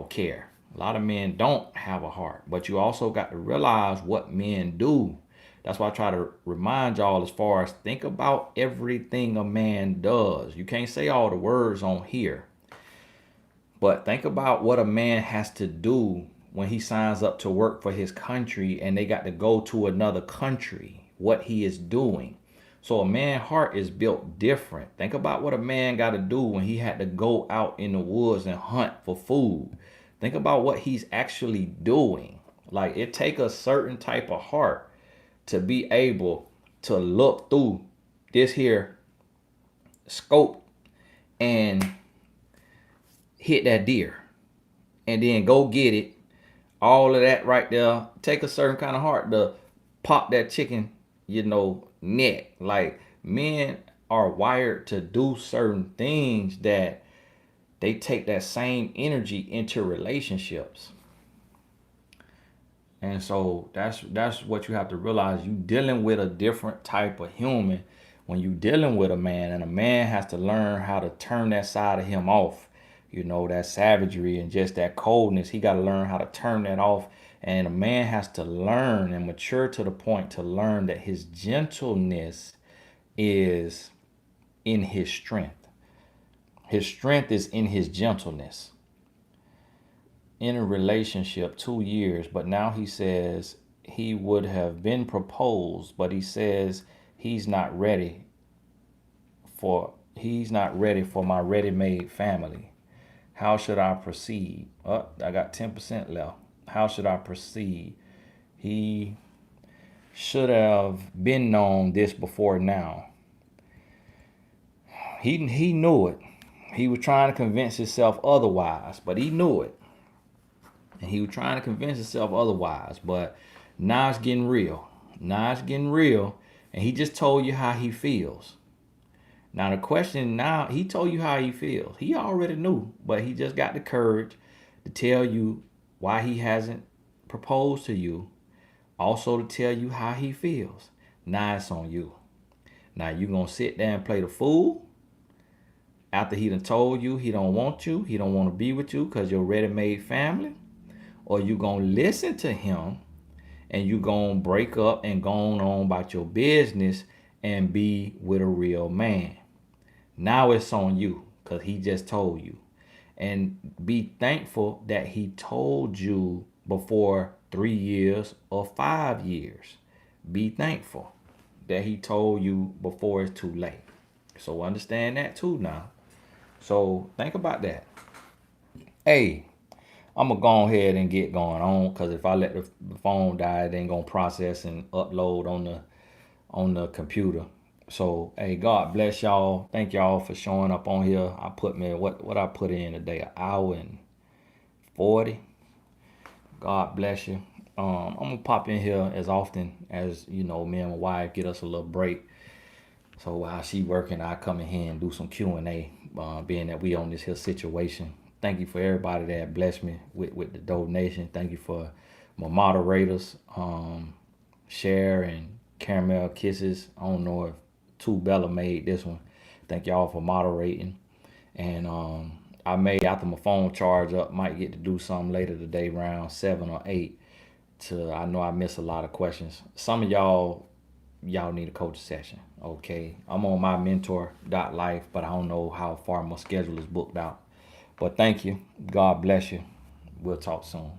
care. A lot of men don't have a heart, but you also got to realize what men do. That's why I try to remind y'all as far as think about everything a man does. You can't say all the words on here, but think about what a man has to do when he signs up to work for his country and they got to go to another country, what he is doing. So a man's heart is built different. Think about what a man got to do when he had to go out in the woods and hunt for food. Think about what he's actually doing. Like it take a certain type of heart to be able to look through this here scope and hit that deer and then go get it. All of that right there. Take a certain kind of heart to pop that chicken, neck. Like men are wired to do certain things that they take that same energy into relationships. And so that's what you have to realize. You dealing with a different type of human when you dealing with a man, and a man has to learn how to turn that side of him off. That savagery and just that coldness. He got to learn how to turn that off. And a man has to learn and mature to the point to learn that his gentleness is in his strength. His strength is in his gentleness. In a relationship 2 years, but now he says he would have been proposed, but he says he's not ready for my ready-made family. How should I proceed? Oh, I got 10% left. How should I proceed? He should have been known this before now. He knew it. He was trying to convince himself otherwise, but he knew it. And he was trying to convince himself otherwise, but now it's getting real. Now it's getting real. And he just told you how he feels. Now the question now, he told you how he feels. He already knew, but he just got the courage to tell you why he hasn't proposed to you. Also to tell you how he feels. Now it's on you. Now you gonna sit there and play the fool after he done told you he don't want you, he don't want to be with you because you're ready-made family, or you gonna listen to him and you gonna break up and go on about your business and be with a real man. Now it's on you because he just told you. And be thankful that he told you before 3 years or 5 years. Be thankful that he told you before it's too late. So understand that too now. So think about that. Hey, I'm gonna go ahead and get going on because if I let the phone die, it ain't gonna process and upload on the computer. So hey, God bless y'all. Thank y'all for showing up on here. I put me what I put in today, an hour and 40. God bless you. I'm gonna pop in here as often as me and my wife get us a little break. So while she working, I come in here and do some Q&A, being that we on this here situation. Thank you for everybody that blessed me with the donation. Thank you for my moderators, Cher and Caramel Kisses. I don't know if Two Bella made this one. Thank y'all for moderating. And I may, after my phone charge up, might get to do something later today around 7 or 8. I know I miss a lot of questions. Some of y'all need a coaching session. Okay, I'm on my mentor.life, but I don't know how far my schedule is booked out. But thank you. God bless you. We'll talk soon.